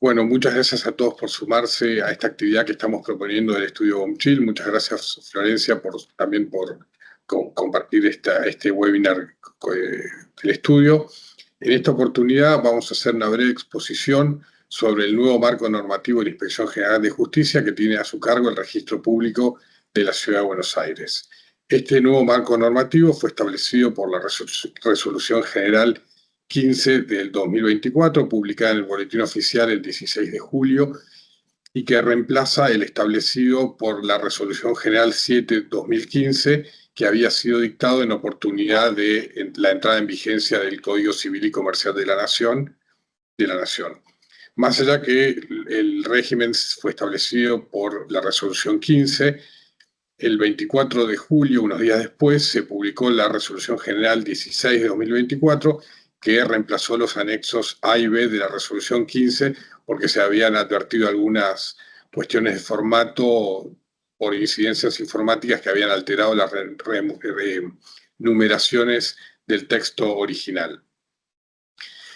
Bueno, muchas gracias a todos por sumarse a esta actividad que estamos proponiendo del Estudio Bombchill. Muchas gracias, Florencia, también por compartir este webinar del estudio. En esta oportunidad vamos a hacer una breve exposición sobre el nuevo marco normativo de la Inspección General de Justicia que tiene a su cargo el Registro Público de la Ciudad de Buenos Aires. Este nuevo marco normativo fue establecido por la Resolución General 15 del 2024, publicada en el Boletín Oficial el 16 de julio, y que reemplaza el establecido por la Resolución General 7/2015, que había sido dictado en oportunidad de la entrada en vigencia del Código Civil y Comercial de la Nación. Más allá que el régimen fue establecido por la Resolución 15, el 24 de julio, unos días después, se publicó la Resolución General 16 de 2024, que reemplazó los anexos A y B de la Resolución 15 porque se habían advertido algunas cuestiones de formato por incidencias informáticas que habían alterado las numeraciones del texto original.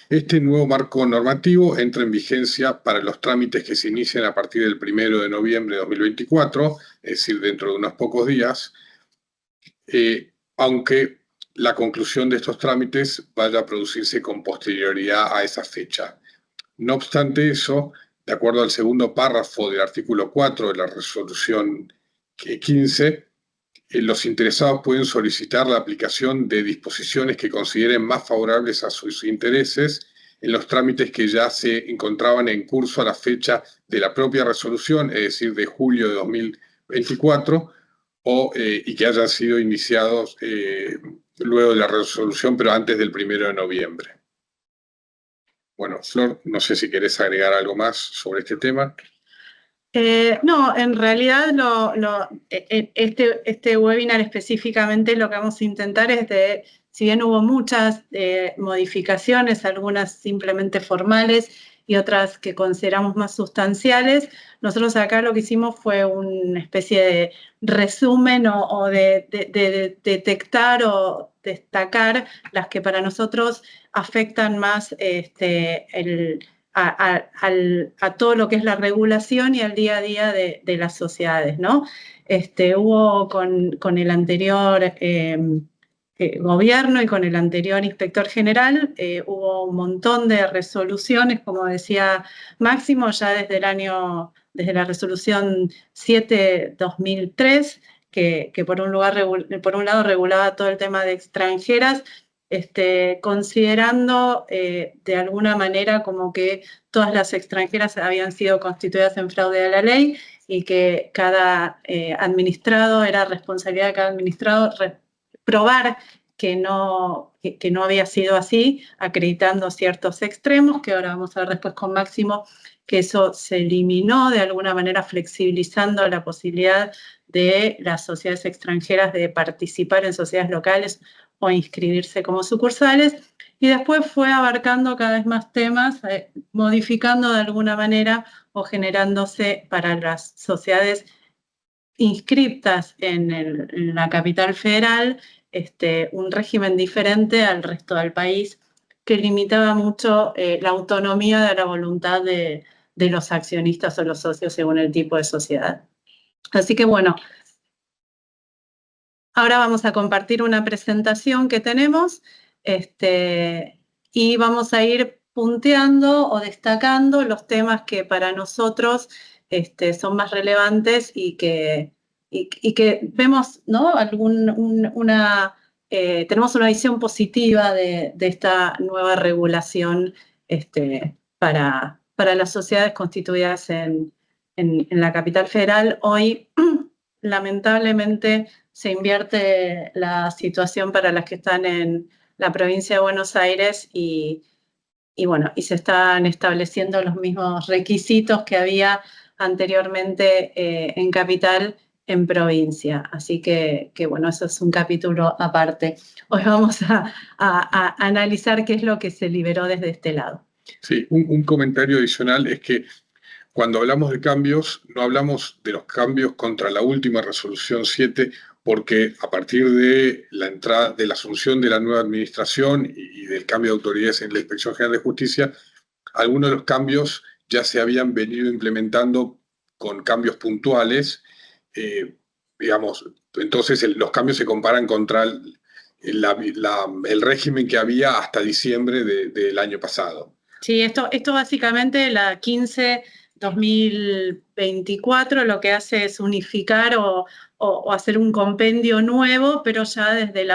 Este nuevo marco normativo entra en vigencia para los trámites que se inician a partir del 1 de noviembre de 2024, es decir, dentro de unos pocos días, aunque la conclusión de estos trámites vaya a producirse con posterioridad a esa fecha. No obstante eso, de acuerdo al segundo párrafo del artículo 4 de la Resolución 15, los interesados pueden solicitar la aplicación de disposiciones que consideren más favorables a sus intereses en los trámites que ya se encontraban en curso a la fecha de la propia resolución, es decir, de julio de 2024, y que hayan sido iniciados luego de la resolución, pero antes del 1 de noviembre. Bueno, Flor, no sé si querés agregar algo más sobre este tema. No, en realidad este webinar específicamente lo que vamos a intentar es si bien hubo muchas modificaciones, algunas simplemente formales y otras que consideramos más sustanciales, nosotros acá lo que hicimos fue una especie de resumen o de detectar o destacar las que para nosotros afectan más a todo lo que es la regulación y al día a día de las sociedades, ¿no? Hubo con el anterior gobierno y con el anterior inspector general, hubo un montón de resoluciones, como decía Máximo, ya desde la resolución 7/2003, que por un lado regulaba todo el tema de extranjeras, considerando de alguna manera como que todas las extranjeras habían sido constituidas en fraude a la ley y que cada administrado, era responsabilidad de cada administrado probar que no había sido así, acreditando ciertos extremos, que ahora vamos a ver después con Máximo, que eso se eliminó de alguna manera, flexibilizando la posibilidad de las sociedades extranjeras de participar en sociedades locales o inscribirse como sucursales, y después fue abarcando cada vez más temas, modificando de alguna manera o generándose para las sociedades inscriptas en la capital federal un régimen diferente al resto del país que limitaba mucho la autonomía de la voluntad de los accionistas o los socios según el tipo de sociedad. Así que bueno, ahora vamos a compartir una presentación que tenemos y vamos a ir punteando o destacando los temas que para nosotros son más relevantes y que vemos, ¿no? Tenemos una visión positiva de esta nueva regulación para las sociedades constituidas en la capital federal. Hoy, lamentablemente, se invierte la situación para las que están en la provincia de Buenos Aires y se están estableciendo los mismos requisitos que había anteriormente en capital, en provincia. Así que bueno, eso es un capítulo aparte. Hoy vamos a analizar qué es lo que se liberó desde este lado. Sí, un comentario adicional es que cuando hablamos de cambios, no hablamos de los cambios contra la última resolución 7, porque a partir de la entrada, de la asunción de la nueva administración y del cambio de autoridades en la Inspección General de Justicia, algunos de los cambios ya se habían venido implementando con cambios puntuales, digamos, entonces los cambios se comparan contra el régimen que había hasta diciembre del año pasado. Sí, esto básicamente la 15/2024 lo que hace es unificar o hacer un compendio nuevo, pero ya desde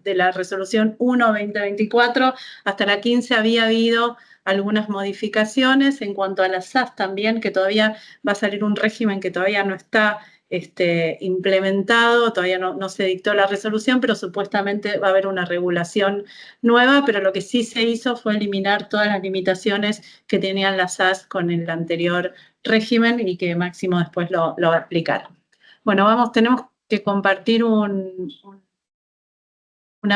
de la resolución 1/2024 hasta la 15 había habido algunas modificaciones en cuanto a las SAS también, que todavía va a salir un régimen que todavía no está implementado, todavía no se dictó la resolución, pero supuestamente va a haber una regulación nueva, pero lo que sí se hizo fue eliminar todas las limitaciones que tenían las SAS con el anterior régimen y que Máximo después lo va a explicar. Bueno, tenemos que compartir una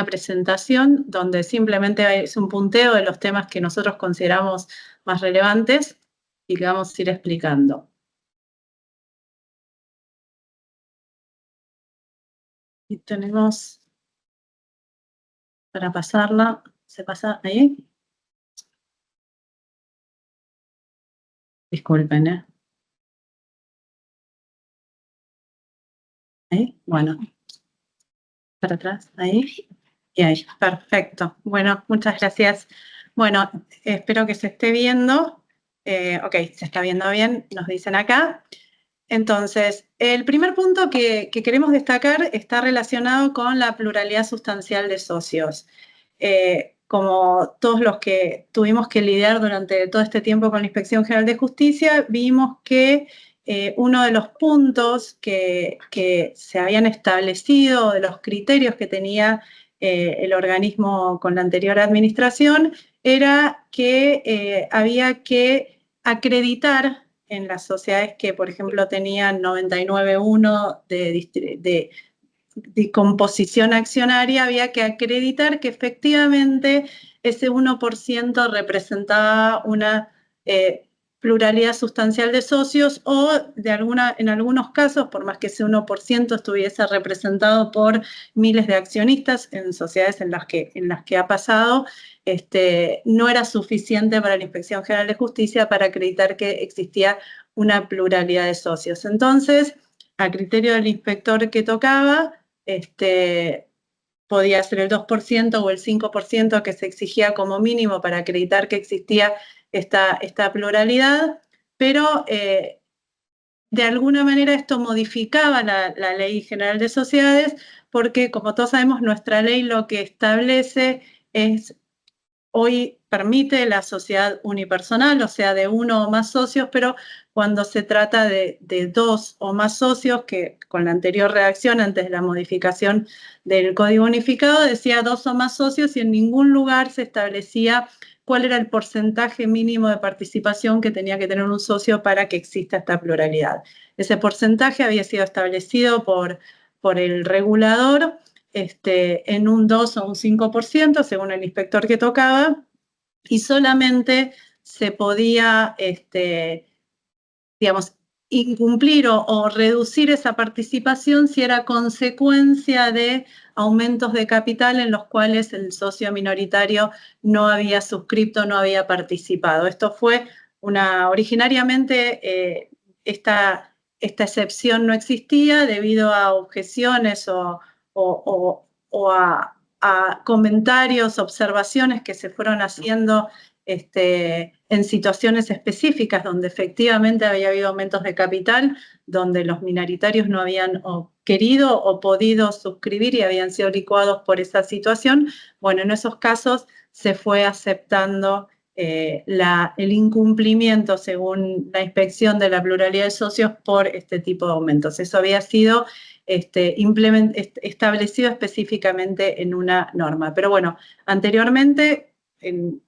presentación donde simplemente es un punteo de los temas que nosotros consideramos más relevantes y que vamos a ir explicando. Y tenemos para pasarla, ¿se pasa ahí? Disculpen, ¿eh? Ahí, bueno. Para atrás, ahí. Y ahí, perfecto. Bueno, muchas gracias. Bueno, espero que se esté viendo. Ok, se está viendo bien, nos dicen acá. Entonces, el primer punto que queremos destacar está relacionado con la pluralidad sustancial de socios. Como todos los que tuvimos que lidiar durante todo este tiempo con la Inspección General de Justicia, vimos que uno de los puntos que se habían establecido, de los criterios que tenía el organismo con la anterior administración, era que había que acreditar en las sociedades que, por ejemplo, tenían 99.1 de composición accionaria, había que acreditar que efectivamente ese 1% representaba una pluralidad sustancial de socios o en algunos casos, por más que ese 1% estuviese representado por miles de accionistas en sociedades en las que ha pasado, no era suficiente para la Inspección General de Justicia para acreditar que existía una pluralidad de socios. Entonces, a criterio del inspector que tocaba, podía ser el 2% o el 5% que se exigía como mínimo para acreditar que existía esta pluralidad, pero de alguna manera esto modificaba la Ley General de Sociedades porque, como todos sabemos, nuestra ley lo que establece es, hoy permite la sociedad unipersonal, o sea, de uno o más socios, pero cuando se trata de dos o más socios, que con la anterior redacción, antes de la modificación del Código Unificado, decía 2 o más socios y en ningún lugar se establecía cuál era el porcentaje mínimo de participación que tenía que tener un socio para que exista esta pluralidad. Ese porcentaje había sido establecido por el regulador en un 2 o un 5%, según el inspector que tocaba, y solamente se podía, digamos, incumplir o reducir esa participación si era consecuencia de aumentos de capital en los cuales el socio minoritario no había suscrito, no había participado. Esto fue originariamente esta excepción no existía debido a objeciones o a comentarios, observaciones que se fueron haciendo en situaciones específicas donde efectivamente había habido aumentos de capital, donde los minoritarios no habían querido o podido suscribir y habían sido licuados por esa situación. Bueno, en esos casos se fue aceptando el incumplimiento, según la inspección, de la pluralidad de socios por este tipo de aumentos. Eso había sido establecido específicamente en una norma. Pero bueno, anteriormente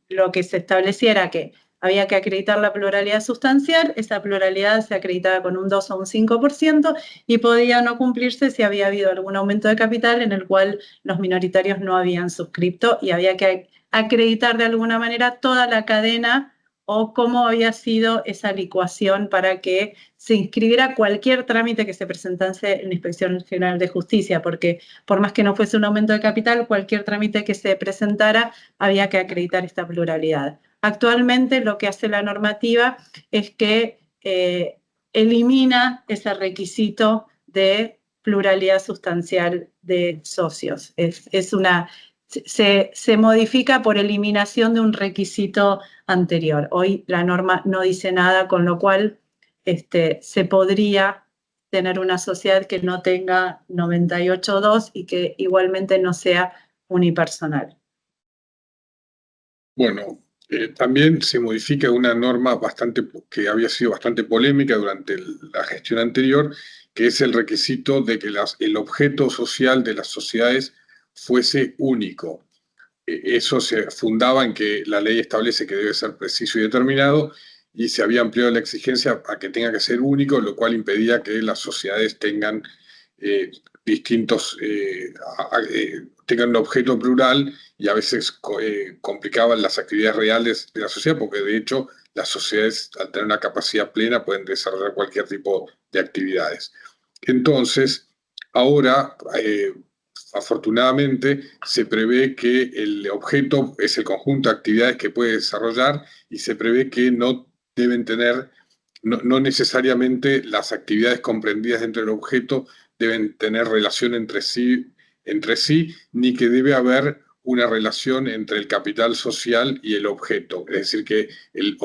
lo que se establecía era que había que acreditar la pluralidad sustancial, esa pluralidad se acreditaba con un 2 o un 5% y podía no cumplirse si había habido algún aumento de capital en el cual los minoritarios no habían suscrito y había que acreditar de alguna manera toda la cadena o cómo había sido esa licuación para que se inscribiera cualquier trámite que se presentase en la Inspección General de Justicia, porque por más que no fuese un aumento de capital, cualquier trámite que se presentara había que acreditar esta pluralidad. Actualmente lo que hace la normativa es que elimina ese requisito de pluralidad sustancial de socios. Se modifica por eliminación de un requisito anterior. Hoy la norma no dice nada, con lo cual se podría tener una sociedad que no tenga 98.2 y que igualmente no sea unipersonal. Bueno, también se modifica una norma que había sido bastante polémica durante la gestión anterior, que es el requisito de que el objeto social de las sociedades fuese único. Eso se fundaba en que la ley establece que debe ser preciso y determinado, y se había ampliado la exigencia a que tenga que ser único, lo cual impedía que las sociedades tengan tengan un objeto plural, y a veces complicaban las actividades reales de la sociedad, porque de hecho las sociedades, al tener una capacidad plena, pueden desarrollar cualquier tipo de actividades. Entonces, ahora, afortunadamente, se prevé que el objeto es el conjunto de actividades que puede desarrollar, y se prevé que no deben tener, no necesariamente las actividades comprendidas dentro del objeto deben tener relación entre sí, ni que debe haber una relación entre el capital social y el objeto. Es decir, que el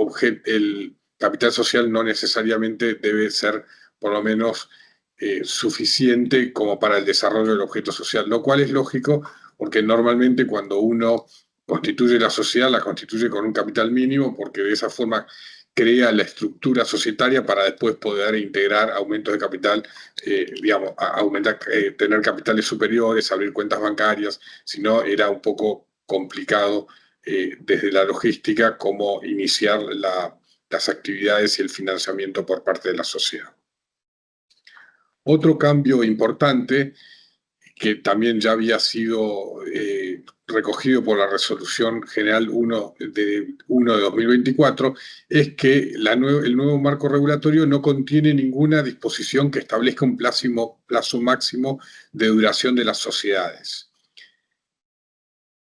capital social no necesariamente debe ser, por lo menos, suficiente como para el desarrollo del objeto social, lo cual es lógico, porque normalmente cuando uno constituye la sociedad, la constituye con un capital mínimo, porque de esa forma crea la estructura societaria para después poder integrar aumentos de capital, tener capitales superiores, abrir cuentas bancarias. Si no, era un poco complicado desde la logística cómo iniciar las actividades y el financiamiento por parte de la sociedad. Otro cambio importante, que también ya había sido recogido por la Resolución General 1 de 2024, es que el nuevo marco regulatorio no contiene ninguna disposición que establezca un plazo máximo de duración de las sociedades.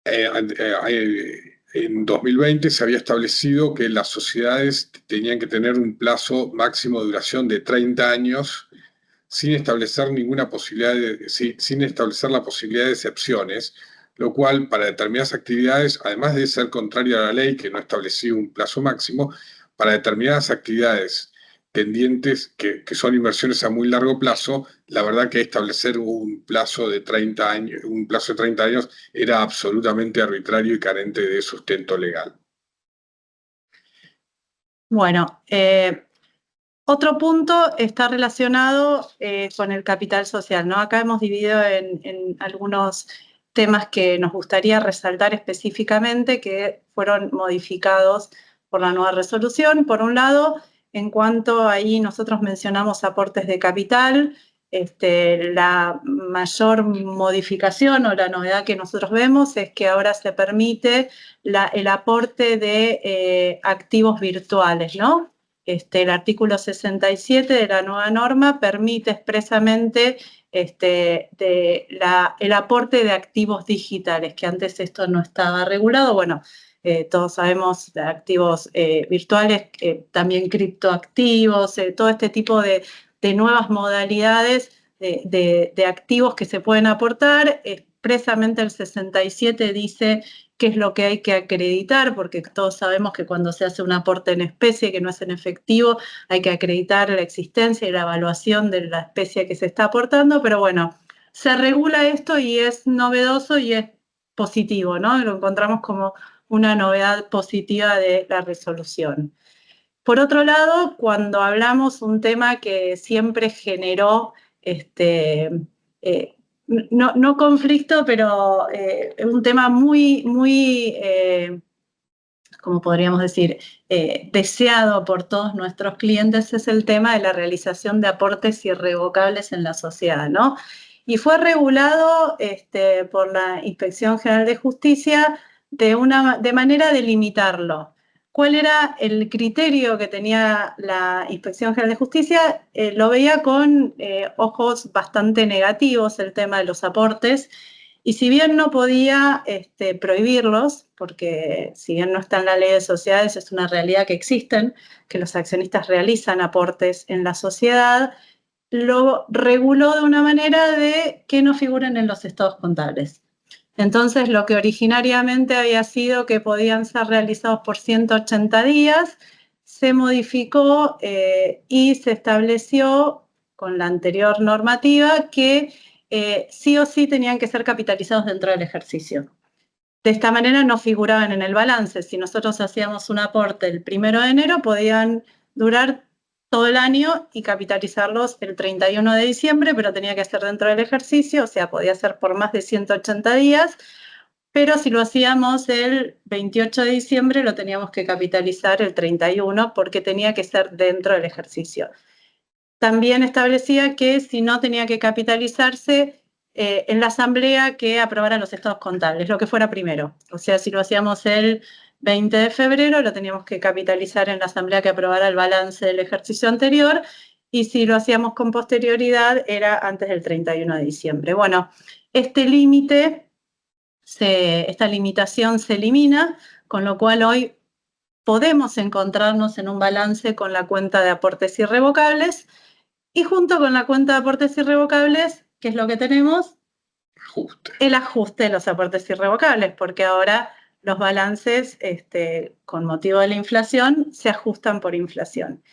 En 2020 se había establecido que las sociedades tenían que tener un plazo máximo de duración de 30 años, sin establecer la posibilidad de excepciones, lo cual para determinadas actividades, además de ser contrario a la ley que no establecía un plazo máximo, para determinadas actividades pendientes que son inversiones a muy largo plazo, la verdad que establecer un plazo de 30 años era absolutamente arbitrario y carente de sustento legal. Bueno, otro punto está relacionado con el capital social, ¿no? Acá hemos dividido en algunos temas que nos gustaría resaltar específicamente, que fueron modificados por la nueva resolución. Por un lado, en cuanto ahí nosotros mencionamos aportes de capital, la mayor modificación o la novedad que nosotros vemos es que ahora se permite el aporte de activos virtuales, ¿no? El artículo 67 de la nueva norma permite expresamente el aporte de activos digitales, que antes esto no estaba regulado. Bueno, todos sabemos de activos virtuales, también criptoactivos, todo este tipo de nuevas modalidades de activos que se pueden aportar. Expresamente el 67 dice qué es lo que hay que acreditar, porque todos sabemos que cuando se hace un aporte en especie, que no es en efectivo, hay que acreditar la existencia y la evaluación de la especie que se está aportando, pero bueno, se regula esto y es novedoso y es positivo, ¿no? Lo encontramos como una novedad positiva de la resolución. Por otro lado, cuando hablamos un tema que siempre generó no conflicto, pero un tema muy, como podríamos decir, deseado por todos nuestros clientes, es el tema de la realización de aportes irrevocables en la sociedad, ¿no? Y fue regulado por la Inspección General de Justicia de manera de limitarlo. ¿Cuál era el criterio que tenía la Inspección General de Justicia? Lo veía con ojos bastante negativos el tema de los aportes, Y si bien no podía prohibirlos, porque si bien no está en la ley de sociedades, es una realidad que existen, que los accionistas realizan aportes en la sociedad, lo reguló de una manera de que no figuren en los estados contables. Entonces, lo que originariamente había sido que podían ser realizados por 180 días, se modificó y se estableció con la anterior normativa que sí o sí tenían que ser capitalizados dentro del ejercicio. De esta manera no figuraban en el balance. Si nosotros hacíamos un aporte el 1 de enero, podían durar todo el año y capitalizarlos el 31 de diciembre, pero tenía que ser dentro del ejercicio, o sea, podía ser por más de 180 días, pero si lo hacíamos el 28 de diciembre, lo teníamos que capitalizar el 31 porque tenía que ser dentro del ejercicio. También establecía que si no tenía que capitalizarse en la asamblea que aprobara los estados contables, lo que fuera primero. O sea, si lo hacíamos el 20 de febrero, lo teníamos que capitalizar en la asamblea que aprobara el balance del ejercicio anterior, y si lo hacíamos con posterioridad, era antes del 31 de diciembre. Bueno, este límite, esta limitación se elimina, con lo cual hoy podemos encontrarnos en un balance con la cuenta de aportes irrevocables, y junto con la cuenta de aportes irrevocables, ¿qué es lo que tenemos? El ajuste de los aportes irrevocables, porque ahora los balances, con motivo de la inflación, se ajustan por inflación.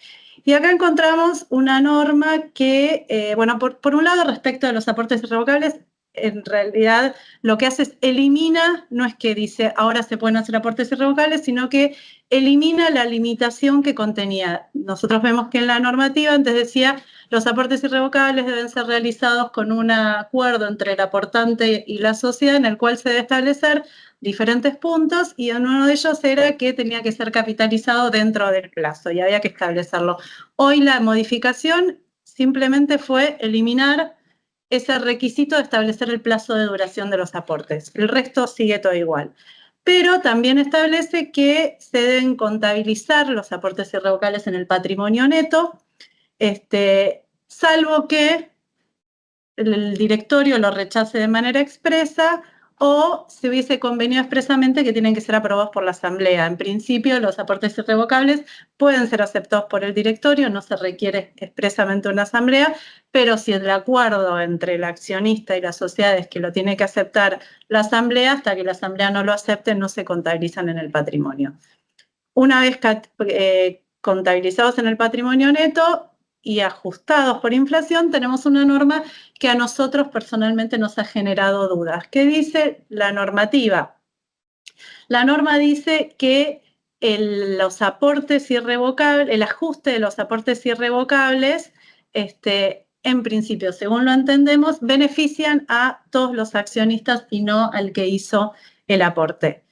Y acá encontramos una norma que, bueno, por un lado, respecto a los aportes irrevocables, en realidad lo que hace es elimina, no es que dice ahora se pueden hacer aportes irrevocables, sino que elimina la limitación que contenía. Nosotros vemos que en la normativa antes decía los aportes irrevocables deben ser realizados con un acuerdo entre el aportante y la sociedad en el cual se debe establecer diferentes puntos, y uno de ellos era que tenía que ser capitalizado dentro del plazo y había que establecerlo. Hoy la modificación simplemente fue eliminar ese requisito de establecer el plazo de duración de los aportes. El resto sigue todo igual. Pero también establece que se deben contabilizar los aportes irrevocables en el patrimonio neto, salvo que el directorio lo rechace de manera expresa o se hubiese convenido expresamente que tienen que ser aprobados por la asamblea. En principio, los aportes irrevocables pueden ser aceptados por el directorio, no se requiere expresamente una asamblea, pero si el acuerdo entre el accionista y la sociedad es que lo tiene que aceptar la asamblea, hasta que la asamblea no lo acepte, no se contabilizan en el patrimonio. Una vez contabilizados en el patrimonio neto y ajustados por inflación, tenemos una norma que a nosotros personalmente nos ha generado dudas. ¿Qué dice la normativa? La norma dice que los aportes irrevocables, el ajuste de los aportes irrevocables, en principio, según lo entendemos, benefician a todos los accionistas y no al que hizo el aporte.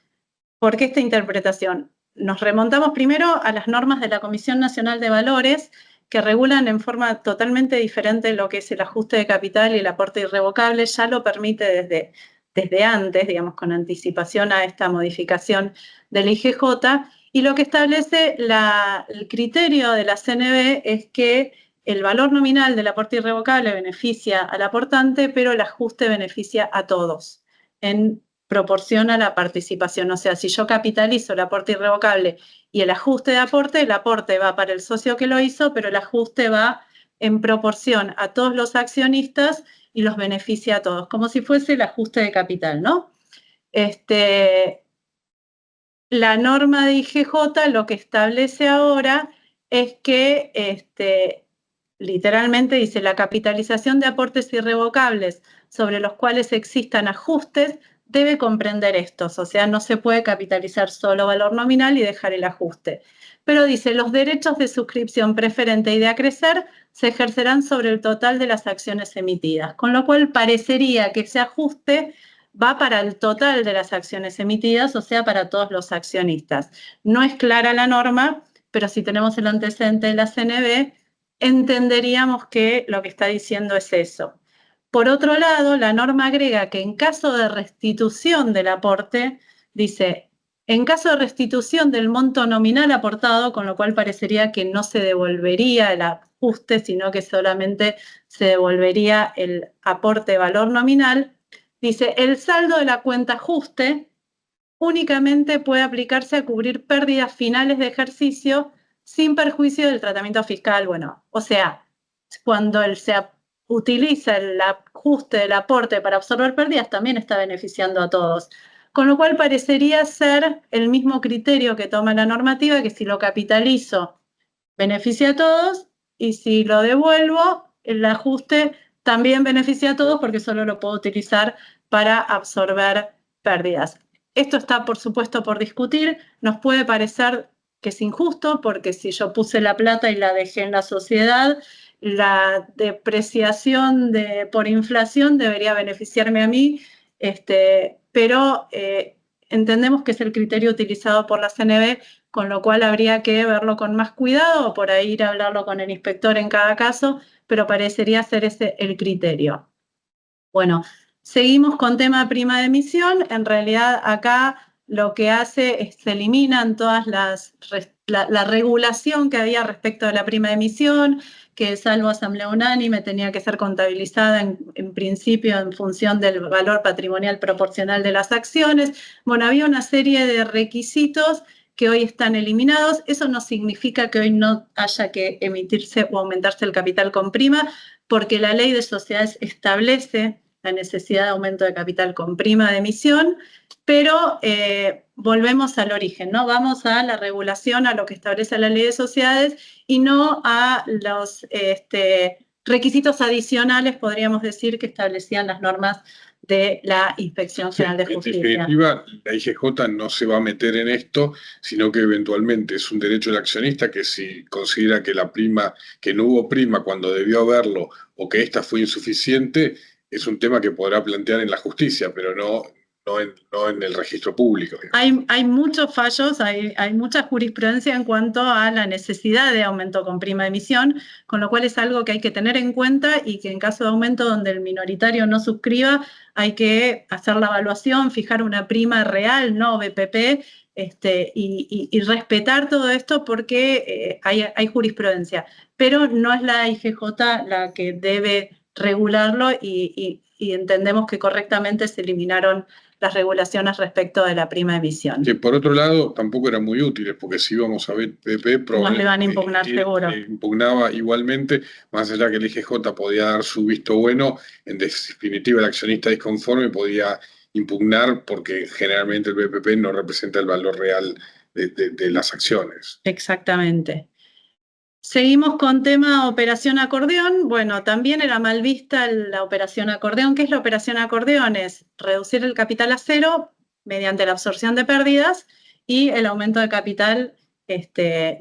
¿Por qué esta interpretación? Nos remontamos primero a las normas de la Comisión Nacional de Valores, que regulan en forma totalmente diferente lo que es el ajuste de capital y el aporte irrevocable. Ya lo permite desde antes, digamos, con anticipación a esta modificación del IGJ, y lo que establece el criterio de la CNB es que el valor nominal del aporte irrevocable beneficia al aportante, pero el ajuste beneficia a todos en proporción a la participación. O sea, si yo capitalizo el aporte irrevocable y el ajuste de aporte, el aporte va para el socio que lo hizo, pero el ajuste va en proporción a todos los accionistas y los beneficia a todos, como si fuese el ajuste de capital, ¿no? La norma de IGJ lo que establece ahora es que literalmente dice la capitalización de aportes irrevocables sobre los cuales existan ajustes debe comprender estos, o sea, no se puede capitalizar solo valor nominal y dejar el ajuste. Pero dice, los derechos de suscripción preferente y de acrecer se ejercerán sobre el total de las acciones emitidas, con lo cual parecería que ese ajuste va para el total de las acciones emitidas, o sea, para todos los accionistas. No es clara la norma, pero si tenemos el antecedente de la CNB, entenderíamos que lo que está diciendo es eso. Por otro lado, la norma agrega que en caso de restitución del aporte, dice, en caso de restitución del monto nominal aportado, con lo cual parecería que no se devolvería el ajuste, sino que solamente se devolvería el aporte de valor nominal, Dice, el saldo de la cuenta ajuste únicamente puede aplicarse a cubrir pérdidas finales de ejercicio sin perjuicio del tratamiento fiscal. Bueno, o sea, cuando se utiliza el ajuste del aporte para absorber pérdidas, también está beneficiando a todos. Con lo cual parecería ser el mismo criterio que toma la normativa, que si lo capitalizo, beneficia a todos, y si lo devuelvo, el ajuste también beneficia a todos porque solo lo puedo utilizar para absorber pérdidas. Esto está, por supuesto, por discutir. Nos puede parecer que es injusto porque si yo puse la plata y la dejé en la sociedad, la depreciación por inflación debería beneficiarme a mí, pero entendemos que es el criterio utilizado por la CNB, con lo cual habría que verlo con más cuidado o por ahí ir a hablarlo con el inspector en cada caso, pero parecería ser ese el criterio. Bueno, seguimos con tema prima de emisión. En realidad acá lo que hace es se eliminan todas la regulación que había respecto de la prima de emisión, que salvo asamblea unánime tenía que ser contabilizada en principio en función del valor patrimonial proporcional de las acciones. Bueno, había una serie de requisitos que hoy están eliminados. Eso no significa que hoy no haya que emitirse o aumentarse el capital con prima, porque la ley de sociedades establece la necesidad de aumento de capital con prima de emisión, pero volvemos al origen, ¿no? Vamos a la regulación, a lo que establece la ley de sociedades y no a los requisitos adicionales, podríamos decir, que establecían las normas de la Inspección General de Justicia. En definitiva, la IGJ no se va a meter en esto, sino que eventualmente es un derecho del accionista que si considera que la prima, que no hubo prima cuando debió haberlo o que esta fue insuficiente, es un tema que podrá plantear en la justicia, pero no en el registro público. Hay muchos fallos, hay mucha jurisprudencia en cuanto a la necesidad de aumento con prima de emisión, con lo cual es algo que hay que tener en cuenta y que en caso de aumento donde el minoritario no suscriba, hay que hacer la evaluación, fijar una prima real, no BPP, y respetar todo esto porque hay jurisprudencia. Pero no es la IGJ la que debe regularlo y entendemos que correctamente se eliminaron las regulaciones respecto de la prima de emisión. Que por otro lado tampoco eran muy útiles, porque si íbamos a ver PP, nos le van a impugnar seguro. Impugnaba igualmente, más allá que el IGJ podía dar su visto bueno, en definitiva el accionista disconforme podía impugnar porque generalmente el BPP no representa el valor real de las acciones. Exactamente. Seguimos con tema operación acordeón. Bueno, también era mal vista la operación acordeón. ¿Qué es la operación acordeón? Es reducir el capital a cero mediante la absorción de pérdidas y el aumento de capital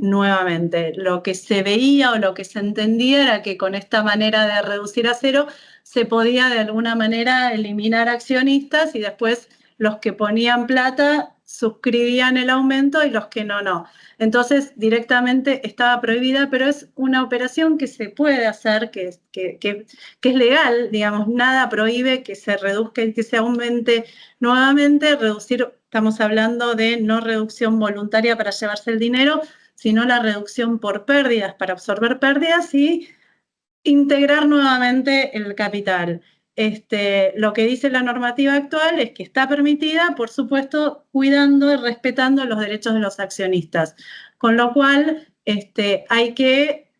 nuevamente. Lo que se veía o lo que se entendía era que con esta manera de reducir a cero se podía de alguna manera eliminar accionistas y después los que ponían plata suscribían el aumento y los que no, no. Entonces, directamente estaba prohibida, pero es una operación que se puede hacer, que es legal, digamos, nada prohíbe que se reduzca y que se aumente nuevamente. Reducir, estamos hablando de no reducción voluntaria para llevarse el dinero, sino la reducción por pérdidas, para absorber pérdidas y integrar nuevamente el capital. Lo que dice la normativa actual es que está permitida, por supuesto, cuidando y respetando los derechos de los accionistas, con lo cual hay que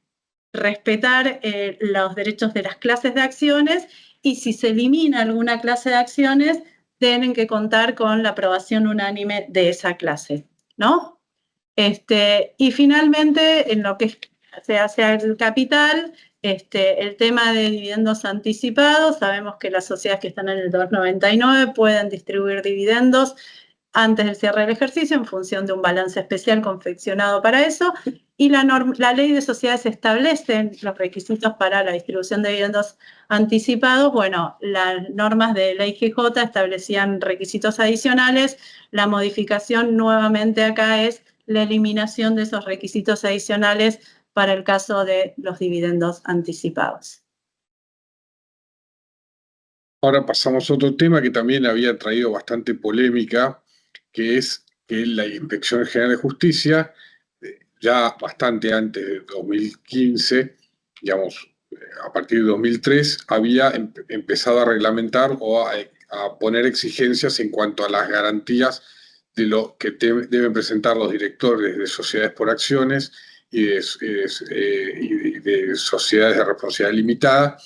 respetar los derechos de las clases de acciones y si se elimina alguna clase de acciones, tienen que contar con la aprobación unánime de esa clase, ¿no? Y finalmente, en lo que se hace al capital, el tema de dividendos anticipados, sabemos que las sociedades que están en el 299 pueden distribuir dividendos antes del cierre del ejercicio en función de un balance especial confeccionado para eso, y la ley de sociedades establece los requisitos para la distribución de dividendos anticipados. Bueno, las normas de la IGJ establecían requisitos adicionales, la modificación nuevamente acá es la eliminación de esos requisitos adicionales para el caso de los dividendos anticipados. Ahora pasamos a otro tema que también había traído bastante polémica, que es que la Inspección General de Justicia, ya bastante antes de 2015, digamos, a partir de 2003, había empezado a reglamentar o a a poner exigencias en cuanto a las garantías de lo que deben presentar los directores de sociedades por acciones y de sociedades de responsabilidad limitada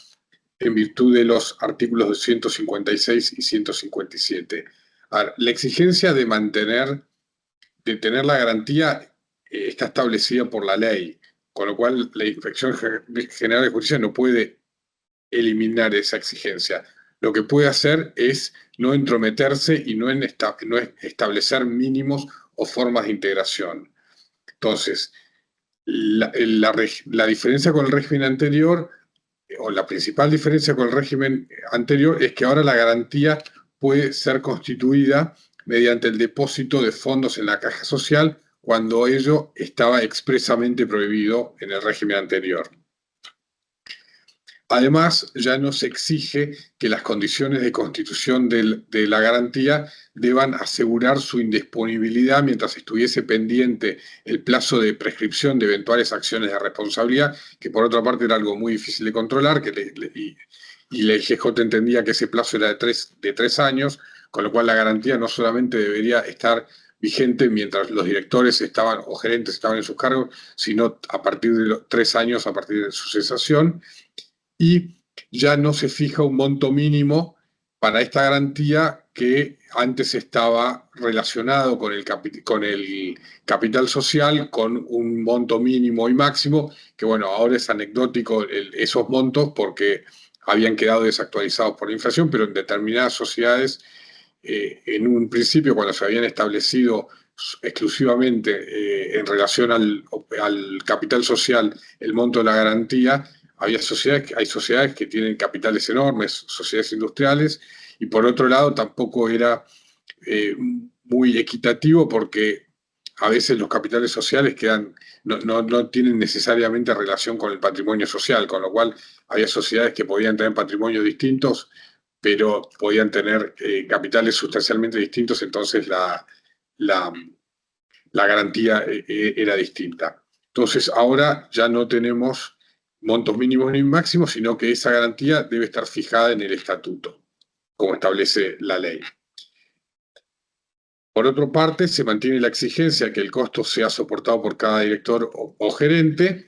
en virtud de los artículos de 156 y 157. Ahora, la exigencia de tener la garantía está establecida por la ley, con lo cual la Inspección General de Justicia no puede eliminar esa exigencia. Lo que puede hacer es no entrometerse y no establecer mínimos o formas de integración. Entonces, la diferencia con el régimen anterior, o la principal diferencia con el régimen anterior, es que ahora la garantía puede ser constituida mediante el depósito de fondos en la caja social cuando ello estaba expresamente prohibido en el régimen anterior. Además, ya no se exige que las condiciones de constitución de la garantía deban asegurar su indisponibilidad mientras estuviese pendiente el plazo de prescripción de eventuales acciones de responsabilidad, que por otra parte era algo muy difícil de controlar, y la IGJ entendía que ese plazo era de tres años, con lo cual la garantía no solamente debería estar vigente mientras los directores estaban o gerentes estaban en sus cargos, sino a partir de los 3 años, a partir de su cesación. Y ya no se fija un monto mínimo para esta garantía que antes estaba relacionado con el capital social, con un monto mínimo y máximo, que bueno, ahora es anecdótico esos montos porque habían quedado desactualizados por la inflación, pero en determinadas sociedades, en un principio, cuando se habían establecido exclusivamente en relación al capital social el monto de la garantía, hay sociedades que tienen capitales enormes, sociedades industriales, y por otro lado tampoco era muy equitativo porque a veces los capitales sociales no tienen necesariamente relación con el patrimonio social, con lo cual había sociedades que podían tener patrimonios distintos, pero podían tener capitales sustancialmente distintos, entonces la garantía era distinta. Entonces ahora ya no tenemos montos mínimos ni máximos, sino que esa garantía debe estar fijada en el estatuto, como establece la ley. Por otra parte, se mantiene la exigencia que el costo sea soportado por cada director o gerente,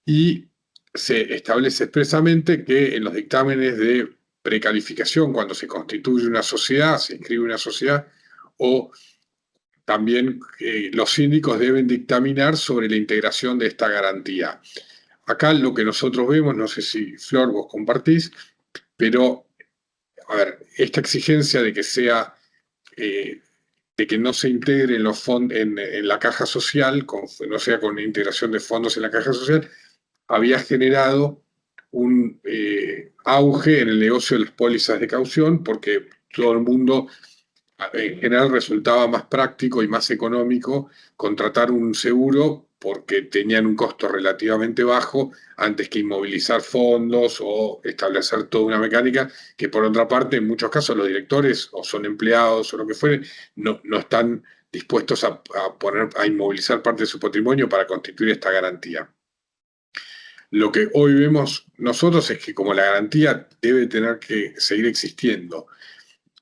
y se establece expresamente que en los dictámenes de precalificación, cuando se constituye una sociedad, se inscribe una sociedad, o también los síndicos deben dictaminar sobre la integración de esta garantía. Acá lo que nosotros vemos, no sé si Flor vos compartís, pero a ver, esta exigencia de que sea de que no se integre en los en la caja social, no sea con integración de fondos en la caja social, había generado un auge en el negocio de las pólizas de caución, porque todo el mundo, en general, resultaba más práctico y más económico contratar un seguro porque tenían un costo relativamente bajo antes que inmovilizar fondos o establecer toda una mecánica que, por otra parte, en muchos casos los directores o son empleados o lo que fuere, no están dispuestos a inmovilizar parte de su patrimonio para constituir esta garantía. Lo que hoy vemos nosotros es que como la garantía debe tener que seguir existiendo,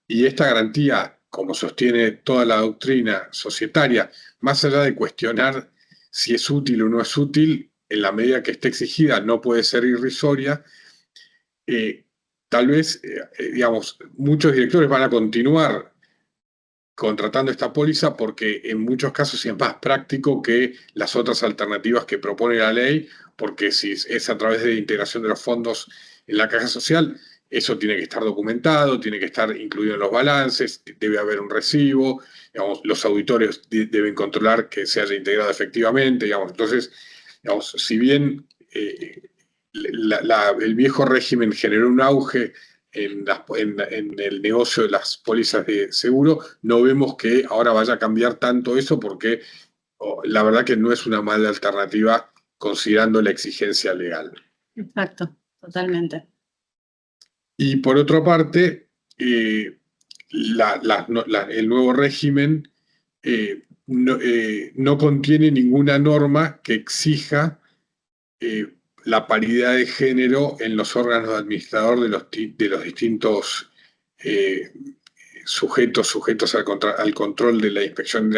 y esta garantía, como sostiene toda la doctrina societaria, más allá de cuestionar si es útil o no es útil, en la medida que esté exigida no puede ser irrisoria, tal vez, digamos, muchos directores van a continuar contratando esta póliza porque en muchos casos es más práctico que las otras alternativas que propone la ley, porque si es a través de integración de los fondos en la caja social, eso tiene que estar documentado, tiene que estar incluido en los balances, debe haber un recibo, digamos, los auditores deben controlar que se haya integrado efectivamente, digamos. Entonces, digamos, si bien el viejo régimen generó un auge en el negocio de las pólizas de seguro, no vemos que ahora vaya a cambiar tanto eso porque la verdad que no es una mala alternativa considerando la exigencia legal. Exacto, totalmente. Y por otra parte, el nuevo régimen no contiene ninguna norma que exija la paridad de género en los órganos administradores de los distintos sujetos al control de la Inspección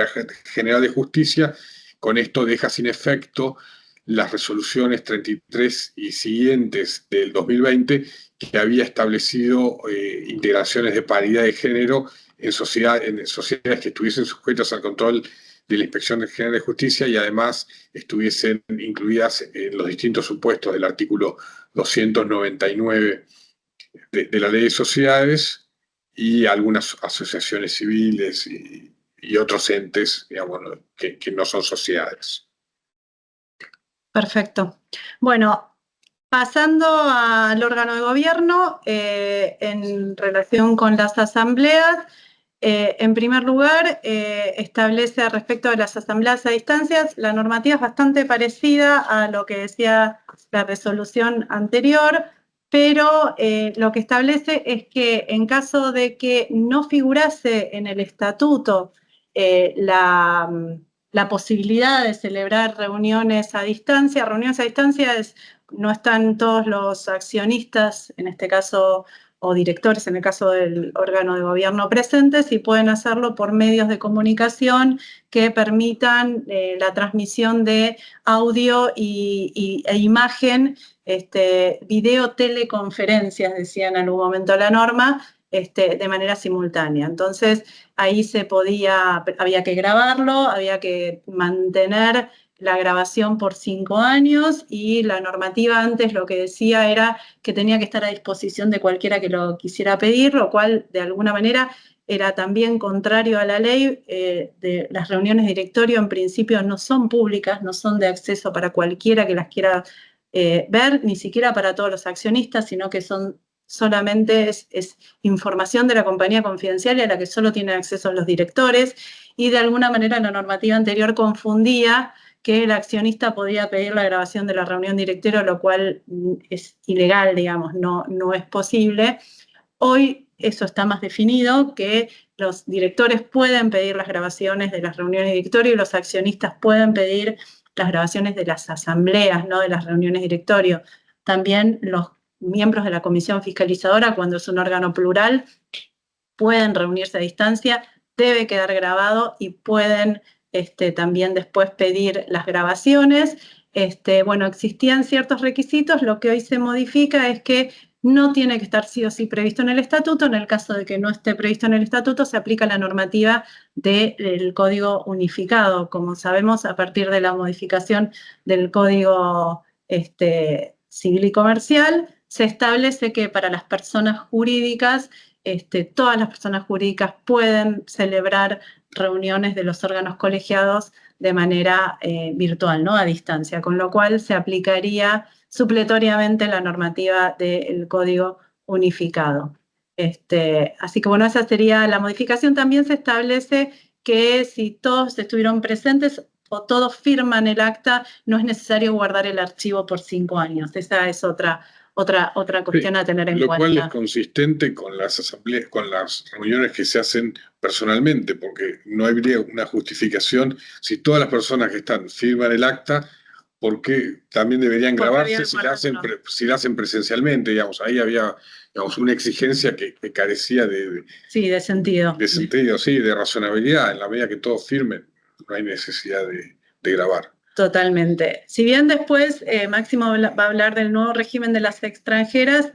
General de Justicia. Con esto deja sin efecto las resoluciones 33 y siguientes del 2020, que había establecido integraciones de paridad de género en sociedades que estuviesen sujetas al control de la Inspección General de Justicia y además estuviesen incluidas en los distintos supuestos del artículo 299 de la Ley de Sociedades, y algunas asociaciones civiles y otros entes, digamos, que no son sociedades. Perfecto. Bueno, pasando al órgano de gobierno, en relación con las asambleas, en primer lugar, establece respecto de las asambleas a distancias, la normativa es bastante parecida a lo que decía la resolución anterior, pero lo que establece es que en caso de que no figurase en el estatuto la posibilidad de celebrar reuniones a distancia no están todos los accionistas, en este caso, o directores, en el caso del órgano de gobierno presentes, y pueden hacerlo por medios de comunicación que permitan la transmisión de audio e imagen, video teleconferencias, decía en algún momento la norma, de manera simultánea. Entonces, ahí había que grabarlo, había que mantener la grabación por 5 años, y la normativa antes lo que decía era que tenía que estar a disposición de cualquiera que lo quisiera pedir, lo cual de alguna manera era también contrario a la ley. De las reuniones de directorio en principio no son públicas, no son de acceso para cualquiera que las quiera ver, ni siquiera para todos los accionistas, sino que solamente es información de la compañía confidencial y a la que solo tienen acceso los directores, y de alguna manera la normativa anterior confundía que el accionista podía pedir la grabación de la reunión directorio, lo cual es ilegal, digamos, no es posible. Hoy eso está más definido, que los directores pueden pedir las grabaciones de las reuniones de directorio y los accionistas pueden pedir las grabaciones de las asambleas, no de las reuniones de directorio. También los miembros de la comisión fiscalizadora, cuando es un órgano plural, pueden reunirse a distancia, debe quedar grabado y pueden también después pedir las grabaciones. Bueno, existían ciertos requisitos, lo que hoy se modifica es que no tiene que estar sí o sí previsto en el estatuto. En el caso de que no esté previsto en el estatuto, se aplica la normativa del Código Unificado. Como sabemos, a partir de la modificación del Código Civil y Comercial, se establece que para las personas jurídicas, todas las personas jurídicas pueden celebrar reuniones de los órganos colegiados de manera virtual, ¿no? A distancia, con lo cual se aplicaría supletoriamente la normativa del Código Unificado. Así que bueno, esa sería la modificación. También se establece que si todos estuvieron presentes o todos firman el acta, no es necesario guardar el archivo por 5 años. Esa es otra cuestión a tener en cuenta. Lo cual es consistente con las asambleas, con las reuniones que se hacen personalmente, porque no habría una justificación si todas las personas que están firman el acta, porque también deberían grabarse si la hacen presencialmente, digamos. Ahí había, digamos, una exigencia que carecía de sentido. De sentido, sí, de razonabilidad. En la medida que todos firmen, no hay necesidad de grabar. Totalmente. Si bien después Máximo va a hablar del nuevo régimen de las extranjeras,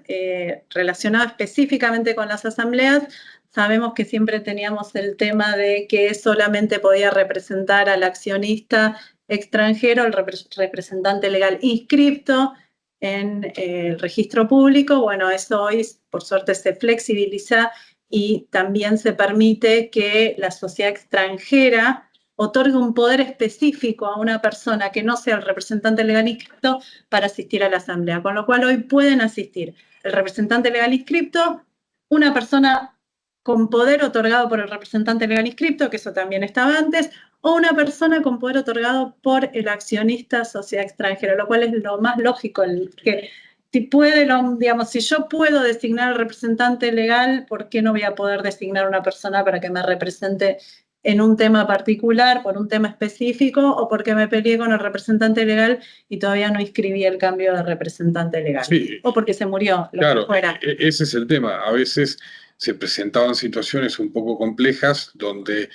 relacionado específicamente con las asambleas, sabemos que siempre teníamos el tema de que solamente podía representar al accionista extranjero, el representante legal inscripto en el registro público. Bueno, eso hoy, por suerte, se flexibiliza y también se permite que la sociedad extranjera otorgue un poder específico a una persona que no sea el representante legal inscripto para asistir a la asamblea, con lo cual hoy pueden asistir el representante legal inscripto, una persona con poder otorgado por el representante legal inscripto, que eso también estaba antes, o una persona con poder otorgado por el accionista sociedad extranjera, lo cual es lo más lógico, que si yo puedo designar al representante legal, ¿por qué no voy a poder designar una persona para que me represente en un tema particular, por un tema específico, o porque me peleé con el representante legal y todavía no inscribí el cambio de representante legal? Sí. O porque se murió, lo claro, que fuera. Ese es el tema. A veces se presentaban situaciones un poco complejas donde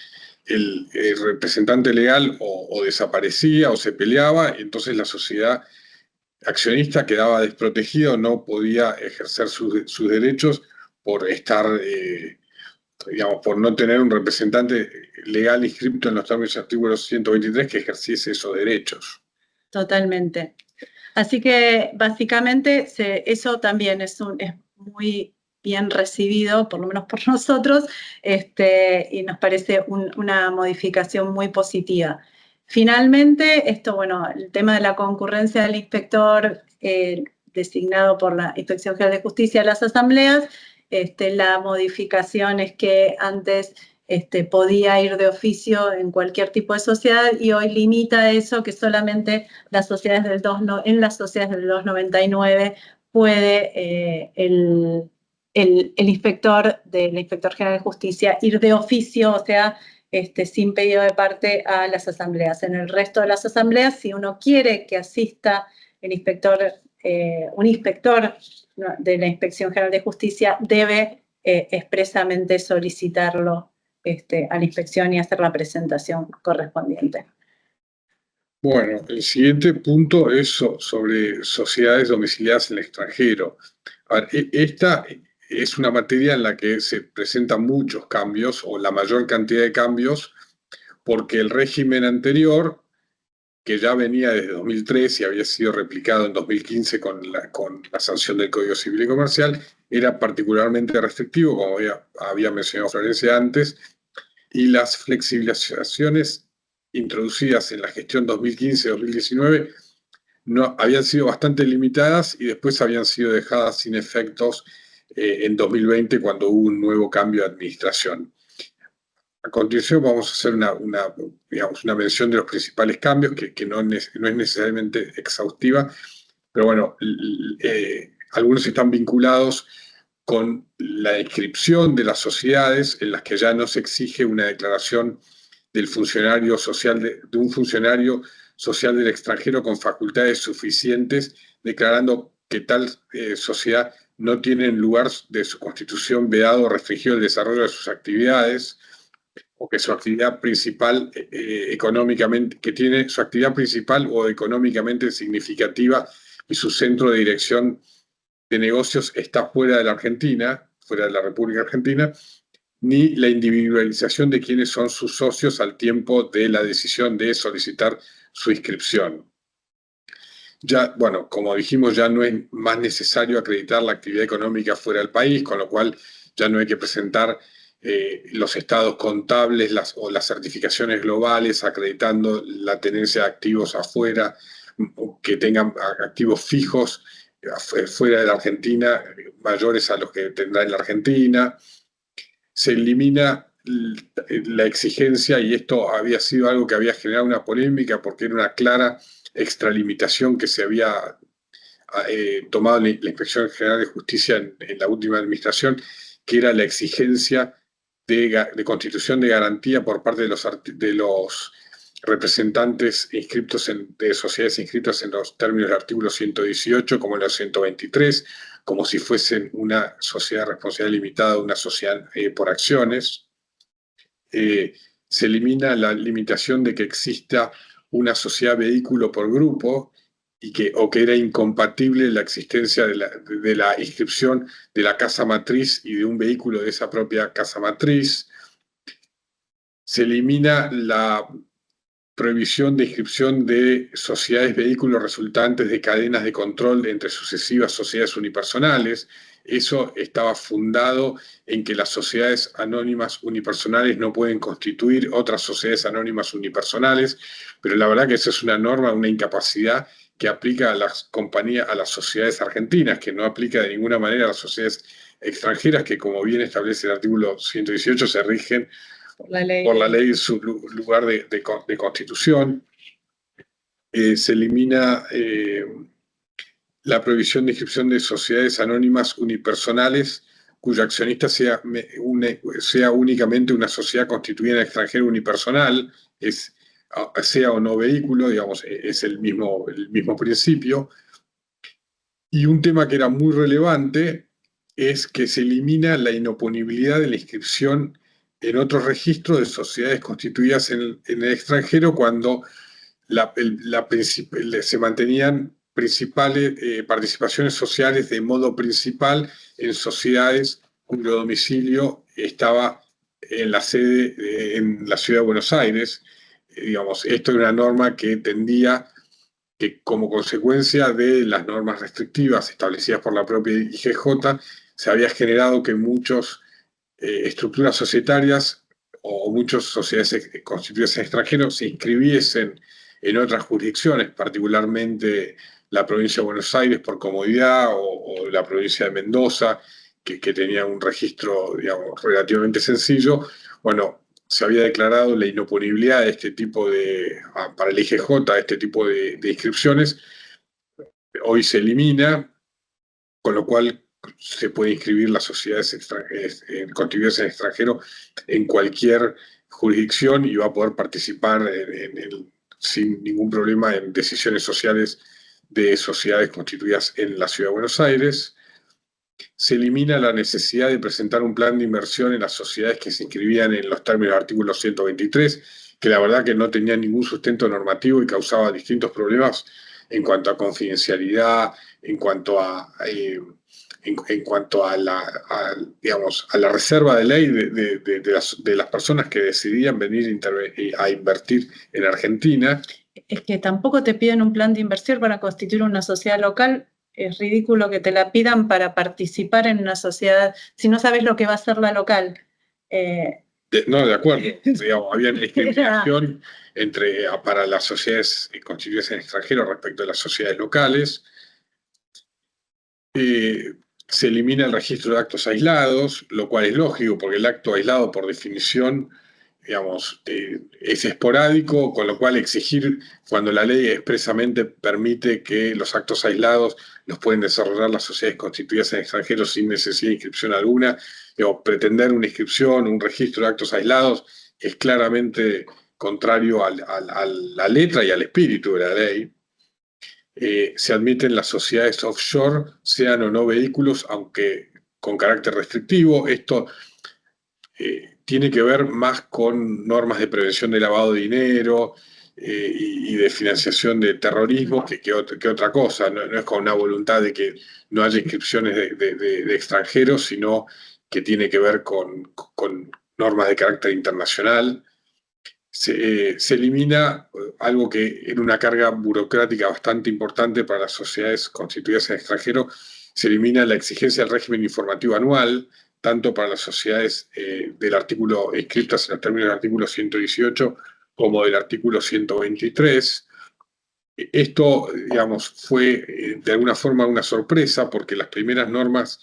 el representante legal o desaparecía o se peleaba, y entonces la sociedad accionista quedaba desprotegida o no podía ejercer sus derechos por estar, digamos, por no tener un representante legal inscripto en los términos del artículo 123 que ejerciese esos derechos. Totalmente. Así que básicamente eso también es muy bien recibido, por lo menos por nosotros, y nos parece una modificación muy positiva. Finalmente, el tema de la concurrencia del inspector designado por la Inspección General de Justicia a las asambleas, la modificación es que antes podía ir de oficio en cualquier tipo de sociedad y hoy limita eso, que solamente en las sociedades del 299 puede el inspector general de justicia ir de oficio, o sea, sin pedido de parte a las asambleas. En el resto de las asambleas, si uno quiere que asista un inspector de la Inspección General de Justicia, debe expresamente solicitarlo a la inspección y hacer la presentación correspondiente. Bueno, el siguiente punto es sobre sociedades domiciliadas en el extranjero. A ver, esta es una materia en la que se presentan muchos cambios, o la mayor cantidad de cambios, porque el régimen anterior, que ya venía desde 2003 y había sido replicado en 2015 con la sanción del Código Civil y Comercial, era particularmente restrictivo, como había mencionado Florencia antes, y las flexibilizaciones introducidas en la gestión 2015-2019 no, habían sido bastante limitadas y después habían sido dejadas sin efectos en 2020 cuando hubo un nuevo cambio de administración. A continuación vamos a hacer una mención de los principales cambios, que no es necesariamente exhaustiva, pero bueno, algunos están vinculados con la inscripción de las sociedades en las que ya no se exige una declaración del funcionario social, de un funcionario social del extranjero con facultades suficientes, declarando que tal sociedad no tiene en lugar de su constitución vedado o restringido el desarrollo de sus actividades, o que su actividad principal económicamente, que tiene su actividad principal o económicamente significativa y su centro de dirección de negocios está fuera de la Argentina, fuera de la República Argentina, ni la individualización de quienes son sus socios al tiempo de la decisión de solicitar su inscripción. Ya, bueno, como dijimos, ya no es más necesario acreditar la actividad económica fuera del país, con lo cual ya no hay que presentar los estados contables o las certificaciones globales acreditando la tenencia de activos afuera, que tengan activos fijos fuera de la Argentina, mayores a los que tendrá en la Argentina. Se elimina la exigencia, y esto había sido algo que había generado una polémica porque era una clara extralimitación que se había tomado la Inspección General de Justicia en la última administración, que era la exigencia de constitución de garantía por parte de los representantes inscritos de sociedades inscritas en los términos del artículo 118 como en los 123, como si fuesen una sociedad de responsabilidad limitada, una sociedad por acciones. Se elimina la limitación de que exista una sociedad vehículo por grupo o que era incompatible la existencia de la inscripción de la casa matriz y de un vehículo de esa propia casa matriz. Se elimina la prohibición de inscripción de sociedades vehículos resultantes de cadenas de control entre sucesivas sociedades unipersonales. Eso estaba fundado en que las sociedades anónimas unipersonales no pueden constituir otras sociedades anónimas unipersonales, pero la verdad que esa es una norma, una incapacidad que aplica a las compañías, a las sociedades argentinas, que no aplica de ninguna manera a las sociedades extranjeras, que como bien establece el artículo 118, se rigen por la ley en su lugar de constitución. Se elimina la prohibición de inscripción de sociedades anónimas unipersonales cuyo accionista sea únicamente una sociedad constituida en el extranjero unipersonal, sea o no vehículo, digamos, es el mismo principio. Y un tema que era muy relevante es que se elimina la inoponibilidad de la inscripción en otros registros de sociedades constituidas en el extranjero cuando se mantenían principales participaciones sociales de modo principal en sociedades cuyo domicilio estaba en la sede, en la ciudad de Buenos Aires. Digamos, esto es una norma que tendía que, como consecuencia de las normas restrictivas establecidas por la propia IGJ, se había generado que muchas estructuras societarias o muchas sociedades constituidas en extranjeros se inscribiesen en otras jurisdicciones, particularmente la provincia de Buenos Aires por comodidad o la provincia de Mendoza, que tenía un registro, digamos, relativamente sencillo. Bueno, se había declarado la inoponibilidad de este tipo para el IGJ, este tipo de inscripciones. Hoy se elimina, con lo cual se puede inscribir las sociedades constituidas en extranjero en cualquier jurisdicción y va a poder participar sin ningún problema en decisiones sociales de sociedades constituidas en la Ciudad de Buenos Aires. Se elimina la necesidad de presentar un plan de inversión en las sociedades que se inscribían en los términos del artículo 123, que la verdad que no tenía ningún sustento normativo y causaba distintos problemas en cuanto a confidencialidad, en cuanto a digamos, a la reserva de ley de las personas que decidían venir a invertir en Argentina. Es que tampoco te piden un plan de inversión para constituir una sociedad local. Es ridículo que te la pidan para participar en una sociedad si no sabes lo que va a ser la local. No, de acuerdo. Digamos, había discriminación para las sociedades constituidas en extranjero respecto a las sociedades locales. Se elimina el registro de actos aislados, lo cual es lógico, porque el acto aislado, por definición, digamos, es esporádico, con lo cual exigir, cuando la ley expresamente permite que los actos aislados los pueden desarrollar las sociedades constituidas en extranjeros sin necesidad de inscripción alguna, pretender una inscripción, un registro de actos aislados, es claramente contrario a la letra y al espíritu de la ley. Se admiten las sociedades offshore, sean o no vehículos, aunque con carácter restrictivo. Esto tiene que ver más con normas de prevención de lavado de dinero y de financiación de terrorismo que otra cosa. No es con una voluntad de que no haya inscripciones de extranjeros, sino que tiene que ver con normas de carácter internacional. Se elimina algo que era una carga burocrática bastante importante para las sociedades constituidas en extranjero. Se elimina la exigencia del régimen informativo anual, tanto para las sociedades del artículo inscritas en los términos del artículo 118 como del artículo 123. Esto, digamos, fue de alguna forma una sorpresa porque las primeras normas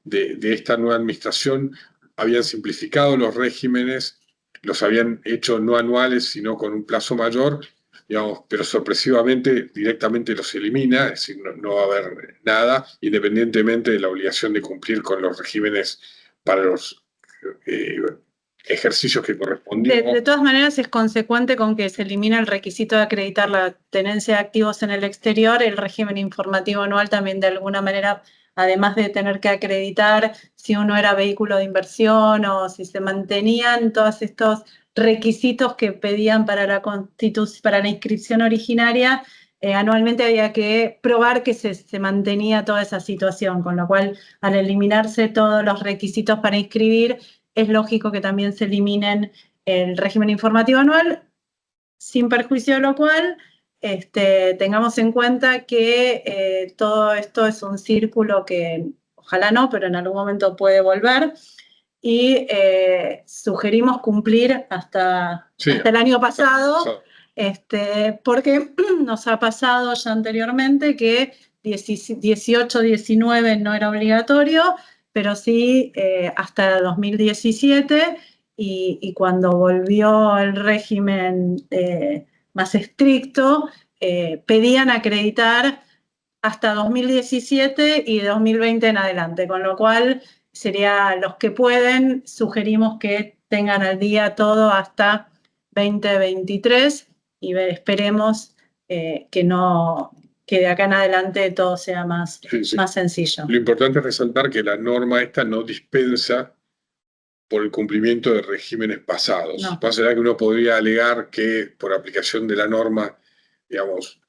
de esta nueva administración habían simplificado los regímenes, los habían hecho no anuales, sino con un plazo mayor, digamos, pero sorpresivamente directamente los elimina, es decir, no va a haber nada, independientemente de la obligación de cumplir con los regímenes para los ejercicios que correspondían. De todas maneras, es consecuente con que se elimina el requisito de acreditar la tenencia de activos en el exterior. El régimen informativo anual también, de alguna manera, además de tener que acreditar si uno era vehículo de inversión o si se mantenían todos estos requisitos que pedían para la inscripción originaria, anualmente había que probar que se mantenía toda esa situación, con lo cual, al eliminarse todos los requisitos para inscribir, es lógico que también se eliminen el régimen informativo anual, sin perjuicio de lo cual tengamos en cuenta que todo esto es un círculo que ojalá no, pero en algún momento puede volver, y sugerimos cumplir hasta el año pasado, porque nos ha pasado ya anteriormente que 18, 19 no era obligatorio, pero sí hasta 2017, y cuando volvió el régimen más estricto, pedían acreditar hasta 2017 y de 2020 en adelante, con lo cual sería los que pueden, sugerimos que tengan al día todo hasta 2023 y esperemos que de acá en adelante todo sea más sencillo. Lo importante es resaltar que la norma esta no dispensa por el cumplimiento de regímenes pasados. No. Más allá que uno podría alegar que por aplicación de la norma, digamos,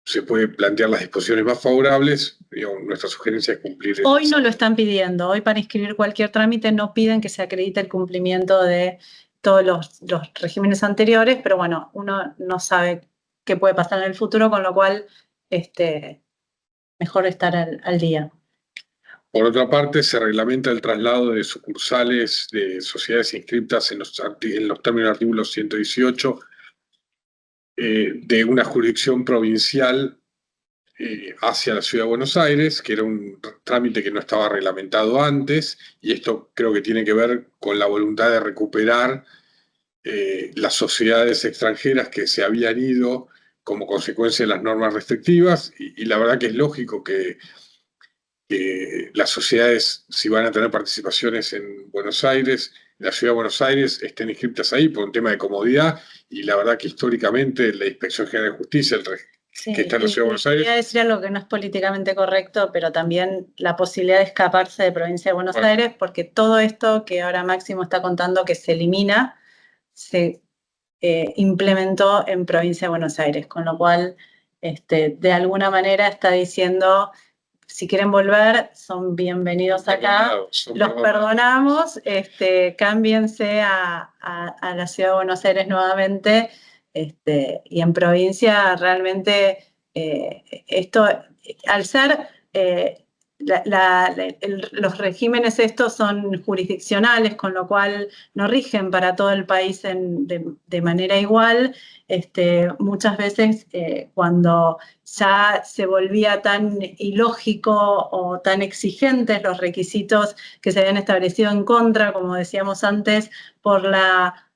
se puede plantear las disposiciones más favorables, digamos, nuestra sugerencia es cumplir. Hoy no lo están pidiendo. Hoy para inscribir cualquier trámite no piden que se acredite el cumplimiento de todos los regímenes anteriores, pero bueno, uno no sabe qué puede pasar en el futuro, con lo cual mejor estar al día. Por otra parte, se reglamenta el traslado de sucursales de sociedades inscritas en los términos del artículo 118 de una jurisdicción provincial hacia la Ciudad de Buenos Aires, que era un trámite que no estaba reglamentado antes, y esto creo que tiene que ver con la voluntad de recuperar las sociedades extranjeras que se habían ido como consecuencia de las normas restrictivas, y la verdad que es lógico que las sociedades, si van a tener participaciones en Buenos Aires, en la Ciudad de Buenos Aires, estén inscritas ahí por un tema de comodidad, y la verdad que históricamente la Inspección General de Justicia, que está en la Ciudad de Buenos Aires... Quería decir algo que no es políticamente correcto, pero también la posibilidad de escaparse de Provincia de Buenos Aires, porque todo esto que ahora Máximo está contando que se elimina, se implementó en Provincia de Buenos Aires, con lo cual de alguna manera está diciendo, si quieren volver, son bienvenidos acá, los perdonamos, cámbiense a la Ciudad de Buenos Aires nuevamente, y en provincia realmente esto, al ser... los regímenes estos son jurisdiccionales, con lo cual no rigen para todo el país de manera igual. Muchas veces cuando ya se volvía tan ilógico o tan exigentes los requisitos que se habían establecido en contra, como decíamos antes, por la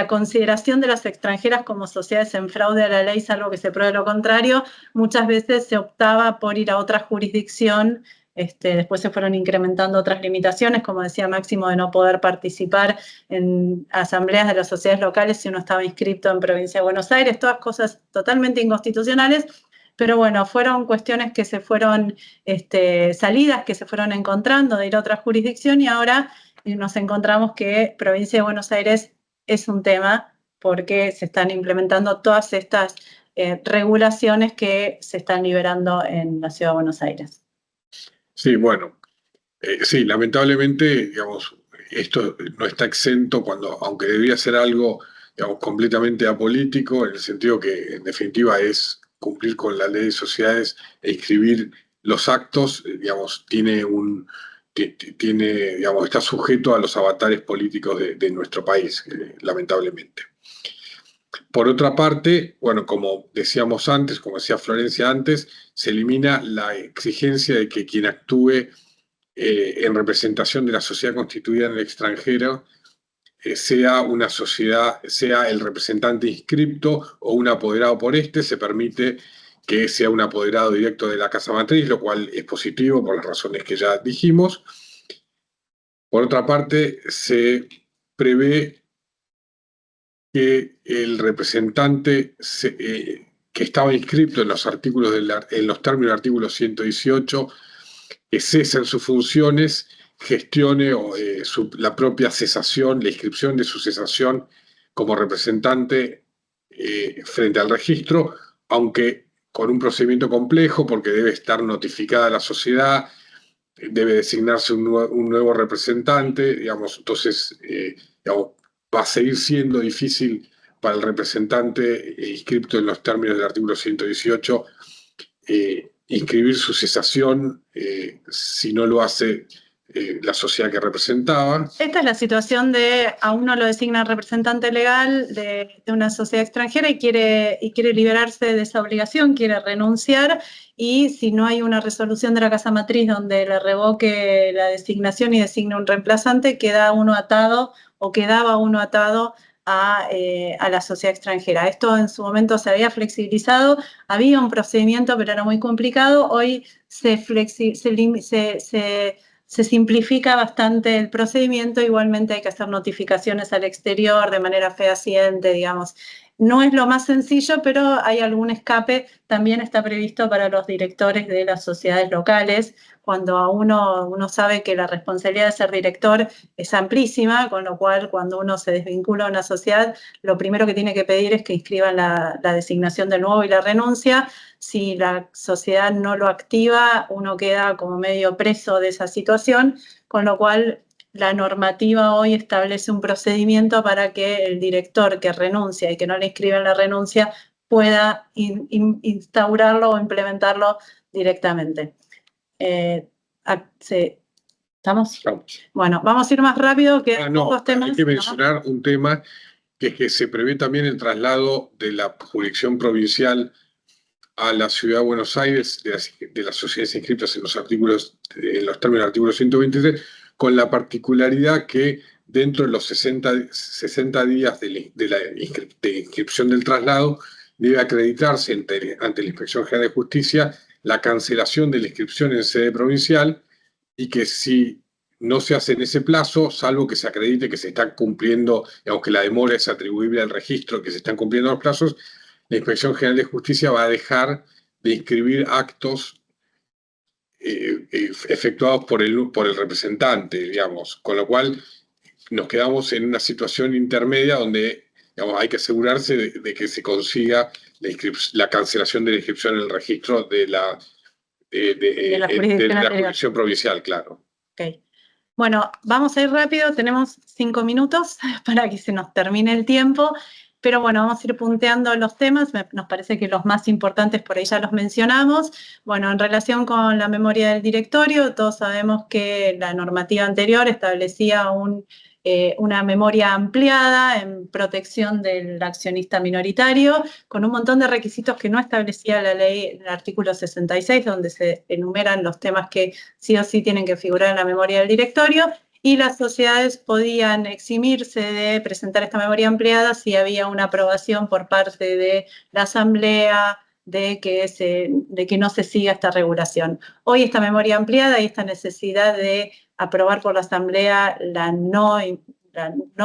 consideración de las extranjeras como sociedades en fraude a la ley, salvo que se pruebe lo contrario, muchas veces se optaba por ir a otra jurisdicción. Después se fueron incrementando otras limitaciones, como decía Máximo, de no poder participar en asambleas de las sociedades locales si uno estaba inscrito en Provincia de Buenos Aires, todas cosas totalmente inconstitucionales, pero bueno, fueron cuestiones que se fueron, salidas que se fueron encontrando de ir a otra jurisdicción, y ahora nos encontramos que Provincia de Buenos Aires es un tema porque se están implementando todas estas regulaciones que se están liberando en la Ciudad de Buenos Aires. Sí, bueno, sí, lamentablemente, digamos, esto no está exento aunque debería ser algo, digamos, completamente apolítico, en el sentido que, en definitiva, es cumplir con la ley de sociedades e inscribir los actos, digamos, digamos, está sujeto a los avatares políticos de nuestro país, lamentablemente. Por otra parte, bueno, como decíamos antes, como decía Florencia antes, se elimina la exigencia de que quien actúe en representación de la sociedad constituida en el extranjero sea una sociedad, sea el representante inscripto o un apoderado por se permite que sea un apoderado directo de la casa matriz, lo cual es positivo por las razones que ya dijimos. Por otra parte, se prevé que el representante que estaba inscrito en los términos del artículo 118, que cesa en sus funciones, gestione la propia cesación, la inscripción de su cesación como representante frente al registro, aunque con un procedimiento complejo, porque debe estar notificada la sociedad, debe designarse un nuevo representante, digamos, entonces digamos, va a seguir siendo difícil para el representante inscripto en los términos del artículo 118 inscribir su cesación si no lo hace la sociedad que representaba. Esta es la situación de a uno lo designa representante legal de una sociedad extranjera y quiere liberarse de esa obligación, quiere renunciar, y si no hay una resolución de la casa matriz donde le revoque la designación y designe un reemplazante, queda uno atado o quedaba uno atado a la sociedad extranjera. Esto en su momento se había flexibilizado, había un procedimiento, pero era muy complicado. Hoy se simplifica bastante el procedimiento. Igualmente hay que hacer notificaciones al exterior de manera fehaciente, digamos. No es lo más sencillo, pero hay algún escape. También está previsto para los directores de las sociedades locales, cuando uno sabe que la responsabilidad de ser director es amplísima, con lo cual cuando uno se desvincula de una sociedad, lo primero que tiene que pedir es que inscriban la designación del nuevo y la renuncia. Si la sociedad no lo activa, uno queda como medio preso de esa situación, con lo cual la normativa hoy establece un procedimiento para que el director que renuncia y que no le inscriben la renuncia pueda instaurarlo o implementarlo directamente. ¿Estamos? Bueno, vamos a ir más rápido que pocos temas. Hay que mencionar un tema, que es que se prevé también el traslado de la jurisdicción provincial a la Ciudad de Buenos Aires de las sociedades inscritas en los términos del artículo 123, con la particularidad que dentro de los 60 días de inscripción del traslado debe acreditarse ante la Inspección General de Justicia la cancelación de la inscripción en sede provincial, y que si no se hace en ese plazo, salvo que se acredite que se están cumpliendo, aunque la demora es atribuible al registro, que se están cumpliendo los plazos, la Inspección General de Justicia va a dejar de inscribir actos efectuados por el representante, digamos, con lo cual nos quedamos en una situación intermedia donde, digamos, hay que asegurarse de que se consiga la cancelación de la inscripción en el registro de la jurisdicción provincial, claro. Okay. Bueno, vamos a ir rápido, tenemos 5 minutos para que se nos termine el tiempo, pero bueno, vamos a ir punteando los temas. Nos parece que los más importantes por ahí ya los mencionamos. Bueno, en relación con la memoria del directorio, todos sabemos que la normativa anterior establecía una memoria ampliada en protección del accionista minoritario, con un montón de requisitos que no establecía la ley, el artículo 66, donde se enumeran los temas que sí o sí tienen que figurar en la memoria del directorio, y las sociedades podían eximirse de presentar esta memoria ampliada si había una aprobación por parte de la Asamblea de que no se siga esta regulación. Hoy esta memoria ampliada y esta necesidad de aprobar por la Asamblea la no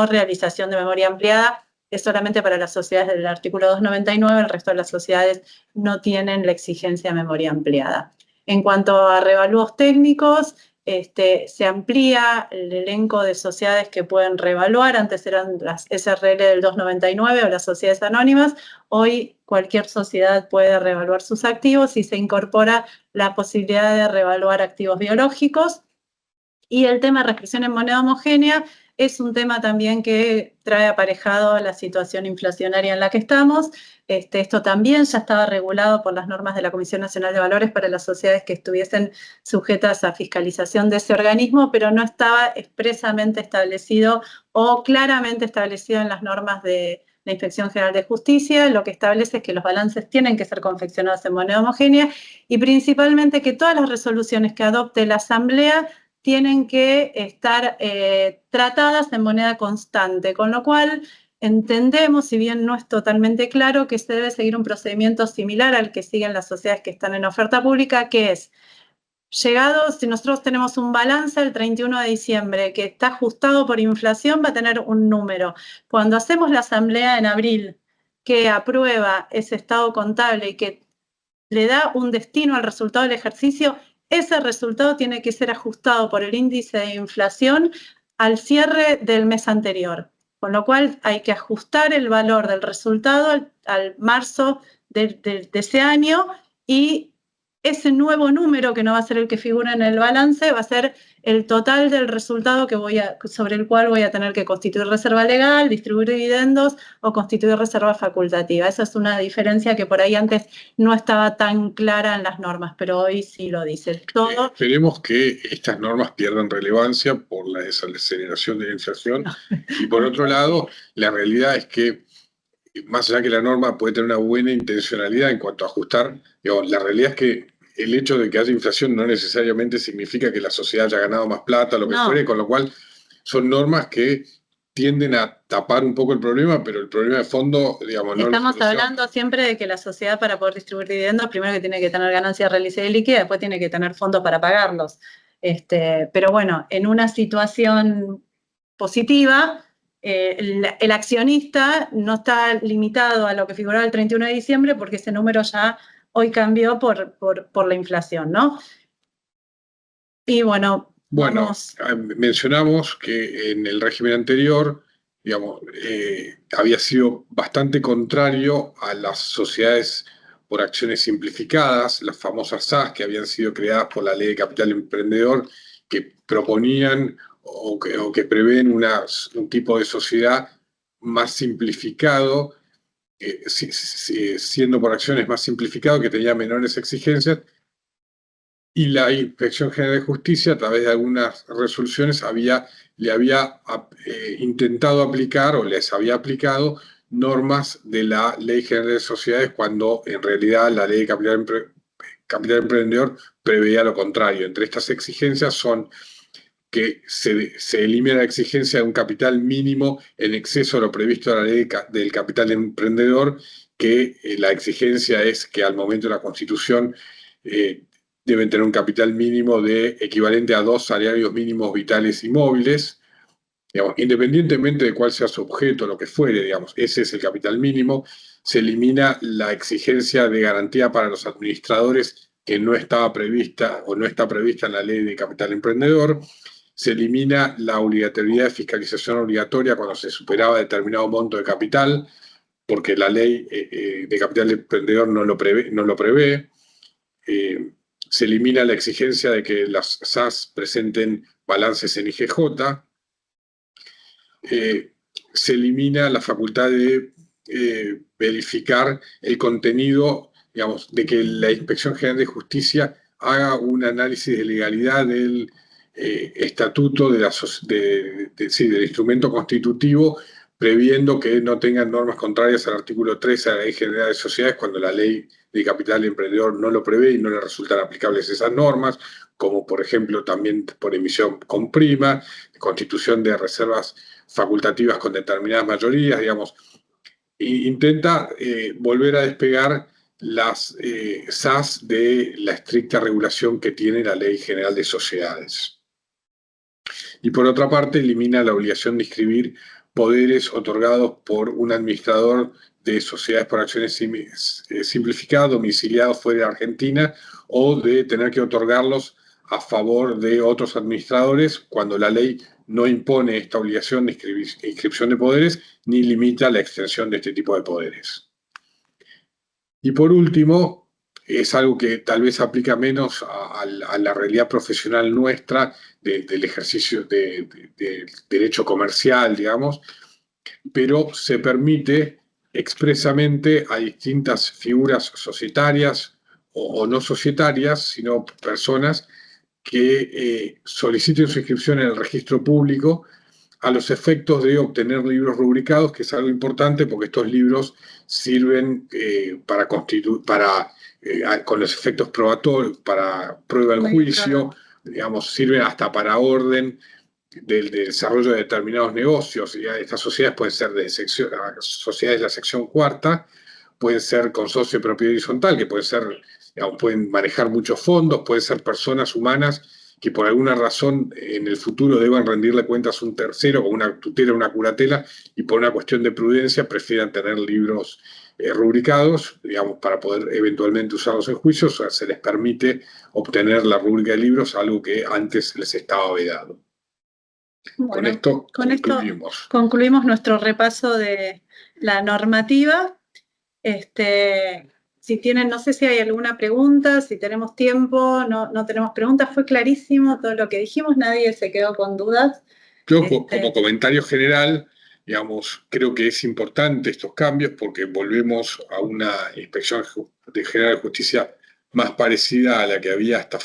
realización de memoria ampliada es solamente para las sociedades del artículo 299, el resto de las sociedades no tienen la exigencia de memoria ampliada. En cuanto a revalúos técnicos, se amplía el elenco de sociedades que pueden revaluar. Antes eran las SRL del 299 o las sociedades anónimas. Hoy cualquier sociedad puede revaluar sus activos y se incorpora la posibilidad de revaluar activos biológicos. Y el tema de restricción en moneda homogénea es un tema también que trae aparejado la situación inflacionaria en la que estamos. Esto también ya estaba regulado por las normas de la Comisión Nacional de Valores para las sociedades que estuviesen sujetas a fiscalización de ese organismo, pero no estaba expresamente establecido o claramente establecido en las normas de la Inspección General de Justicia. Lo que establece es que los balances tienen que ser confeccionados en moneda homogénea y principalmente que todas las resoluciones que adopte la Asamblea tienen que estar tratadas en moneda constante, con lo cual entendemos, si bien no es totalmente claro, que se debe seguir un procedimiento similar al que siguen las sociedades que están en oferta pública, que es, si nosotros tenemos un balance el 31 de diciembre que está ajustado por inflación, va a tener un número. Cuando hacemos la asamblea en abril, que aprueba ese estado contable y que le da un destino al resultado del ejercicio, ese resultado tiene que ser ajustado por el índice de inflación al cierre del mes anterior. Con lo cual hay que ajustar el valor del resultado al marzo de ese año, y ese nuevo número, que no va a ser el que figura en el balance, va a ser el total del resultado sobre el cual voy a tener que constituir reserva legal, distribuir dividendos o constituir reserva facultativa. Esa es una diferencia que por ahí antes no estaba tan clara en las normas, pero hoy sí lo dice. Esperemos que estas normas pierdan relevancia por la desaceleración de la inflación. Y por otro lado, la realidad es que, más allá que la norma puede tener una buena intencionalidad en cuanto a ajustar, la realidad es que el hecho de que haya inflación no necesariamente significa que la sociedad haya ganado más plata, lo que fuere, con lo cual son normas que tienden a tapar un poco el problema, pero el problema de fondo, digamos, no. Estamos hablando siempre de que la sociedad, para poder distribuir dividendos, primero que tiene que tener ganancias realizadas y líquidas, después tiene que tener fondos para pagarlos. Pero bueno, en una situación positiva, el accionista no está limitado a lo que figuraba el 31 de diciembre porque ese número ya hoy cambió por la inflación, ¿no? Y bueno, mencionamos que en el régimen anterior, digamos, había sido bastante contrario a las sociedades por acciones simplificadas, las famosas SAS que habían sido creadas por la Ley de Capital Emprendedor, que proponían o que prevén un tipo de sociedad más simplificado, siendo por acciones más simplificado, que tenía menores exigencias. Y la Inspección General de Justicia, a través de algunas resoluciones, le había intentado aplicar o les había aplicado normas de la Ley General de Sociedades cuando en realidad la Ley de Capital Emprendedor preveía lo contrario. Entre estas exigencias son que se elimina la exigencia de un capital mínimo en exceso de lo previsto en la Ley del Capital Emprendedor, que la exigencia es que al momento de la Constitución deben tener un capital mínimo equivalente a 2 salarios mínimos vitales y móviles, digamos, independientemente de cuál sea su objeto, lo que fuere, digamos, ese es el capital mínimo. Se elimina la exigencia de garantía para los administradores que no estaba prevista o no está prevista en la Ley de Capital Emprendedor. Se elimina la obligatoriedad de fiscalización obligatoria cuando se superaba determinado monto de capital, porque la Ley de Capital Emprendedor no lo prevé. Se elimina la exigencia de que las SAS presenten balances en IGJ. Se elimina la facultad de verificar el contenido, digamos, de que la Inspección General de Justicia haga un análisis de legalidad del estatuto del instrumento constitutivo, previendo que no tengan normas contrarias al artículo 13 de la Ley General de Sociedades cuando la Ley de Capital Emprendedor no lo prevé y no le resultan aplicables esas normas, como por ejemplo también por emisión con prima, constitución de reservas facultativas con determinadas mayorías, digamos. Intenta volver a despegar las SAS de la estricta regulación que tiene la Ley General de Sociedades. Y por otra parte, elimina la obligación de inscribir poderes otorgados por un administrador de sociedades por acciones simplificadas, domiciliados fuera de Argentina, o de tener que otorgarlos a favor de otros administradores cuando la ley no impone esta obligación de inscripción de poderes ni limita la extensión de este tipo de poderes. Y por último, es algo que tal vez aplica menos a la realidad profesional nuestra del ejercicio del derecho comercial, digamos, pero se permite expresamente a distintas figuras societarias o no societarias, sino personas que soliciten su inscripción en el registro público a los efectos de obtener libros rubricados, que es algo importante porque estos libros sirven con los efectos probatorios, para prueba del juicio, digamos, sirven hasta para orden del desarrollo de determinados negocios. Y estas sociedades pueden ser sociedades de la sección cuarta, pueden ser con socio de propiedad horizontal, que pueden ser, digamos, pueden manejar muchos fondos, pueden ser personas humanas que por alguna razón en el futuro deban rendirle cuentas a un tercero con una tutela o una curatela y por una cuestión de prudencia prefieran tener libros rubricados, digamos, para poder eventualmente usarlos en juicios. O sea, se les permite obtener la rúbrica de libros, algo que antes les estaba vedado. Bueno, con esto concluimos nuestro repaso de la normativa. Si tienen, no sé si hay alguna pregunta, si tenemos tiempo, no tenemos preguntas, fue clarísimo todo lo que dijimos, nadie se quedó con dudas. Yo como comentario general, digamos, creo que es importante estos cambios porque volvemos a una Inspección General de Justicia más parecida a la que había hasta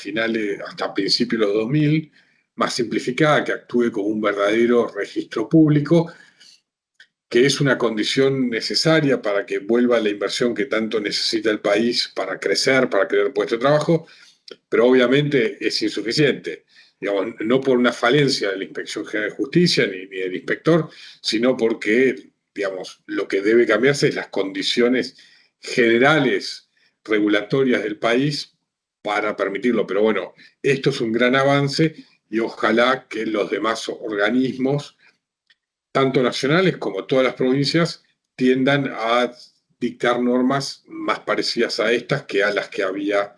principios de los 2000, más simplificada, que actúe como un verdadero registro público, que es una condición necesaria para que vuelva la inversión que tanto necesita el país para crecer, para crear puestos de trabajo, pero obviamente es insuficiente. Digamos, no por una falencia de la Inspección General de Justicia ni del inspector, sino porque, digamos, lo que debe cambiarse es las condiciones generales regulatorias del país para permitirlo. Pero bueno, esto es un gran avance y ojalá que los demás organismos tanto nacionales como todas las provincias tiendan a dictar normas más parecidas a estas que a las que había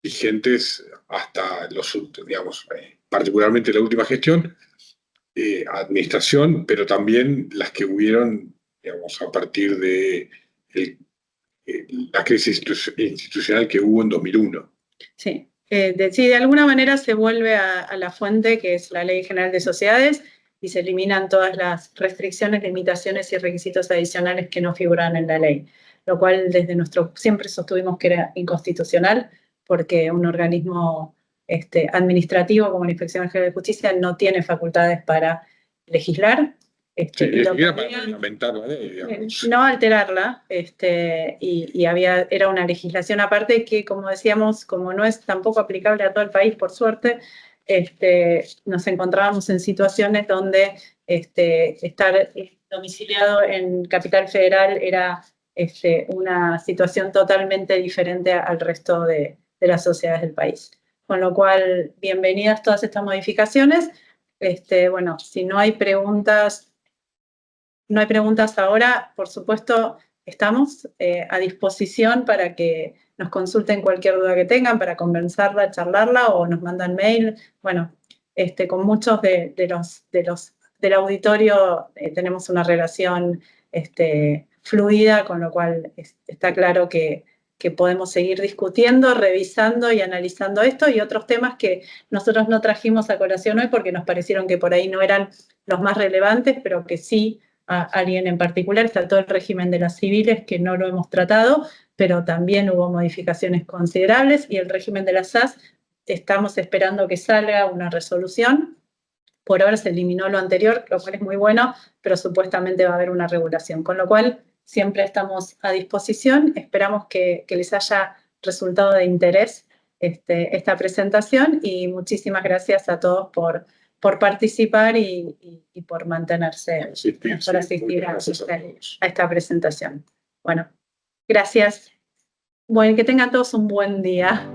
vigentes hasta digamos, particularmente la última gestión, administración, pero también las que hubieron, digamos, a partir de la crisis institucional que hubo en 2001. Sí, sí, de alguna manera se vuelve a la fuente, que es la Ley General de Sociedades, y se eliminan todas las restricciones, limitaciones y requisitos adicionales que no figuran en la ley, lo cual siempre sostuvimos que era inconstitucional, porque un organismo administrativo como la Inspección General de Justicia no tiene facultades para legislar. Sí, Y ni lo siquiera que para reglamentar la ley, digamos. no alterarla, era una legislación aparte que, como decíamos, como no es tampoco aplicable a todo el país, por suerte, nos encontrábamos en situaciones donde estar domiciliado en Capital Federal era una situación totalmente diferente al resto de las sociedades del país. Con lo cual, bienvenidas todas estas modificaciones. Bueno, si no hay preguntas ahora, por supuesto, estamos a disposición para que nos consulten cualquier duda que tengan, para conversarla, charlarla, o nos mandan mail. Bueno, con muchos del auditorio tenemos una relación fluida, con lo cual está claro que podemos seguir discutiendo, revisando y analizando esto y otros temas que nosotros no trajimos a colación hoy porque nos parecieron que por ahí no eran los más relevantes, pero que sí a alguien en particular. Está todo el régimen de las civiles, que no lo hemos tratado, pero también hubo modificaciones considerables, y el régimen de las SAS estamos esperando que salga una resolución. Por ahora se eliminó lo anterior, lo cual es muy bueno, pero supuestamente va a haber una regulación, con lo cual siempre estamos a disposición. Esperamos que les haya resultado de interés esta presentación, y muchísimas gracias a todos por participar y por mantenerse, por asistir a esta presentación. Bueno, gracias. Bueno, que tengan todos un buen día.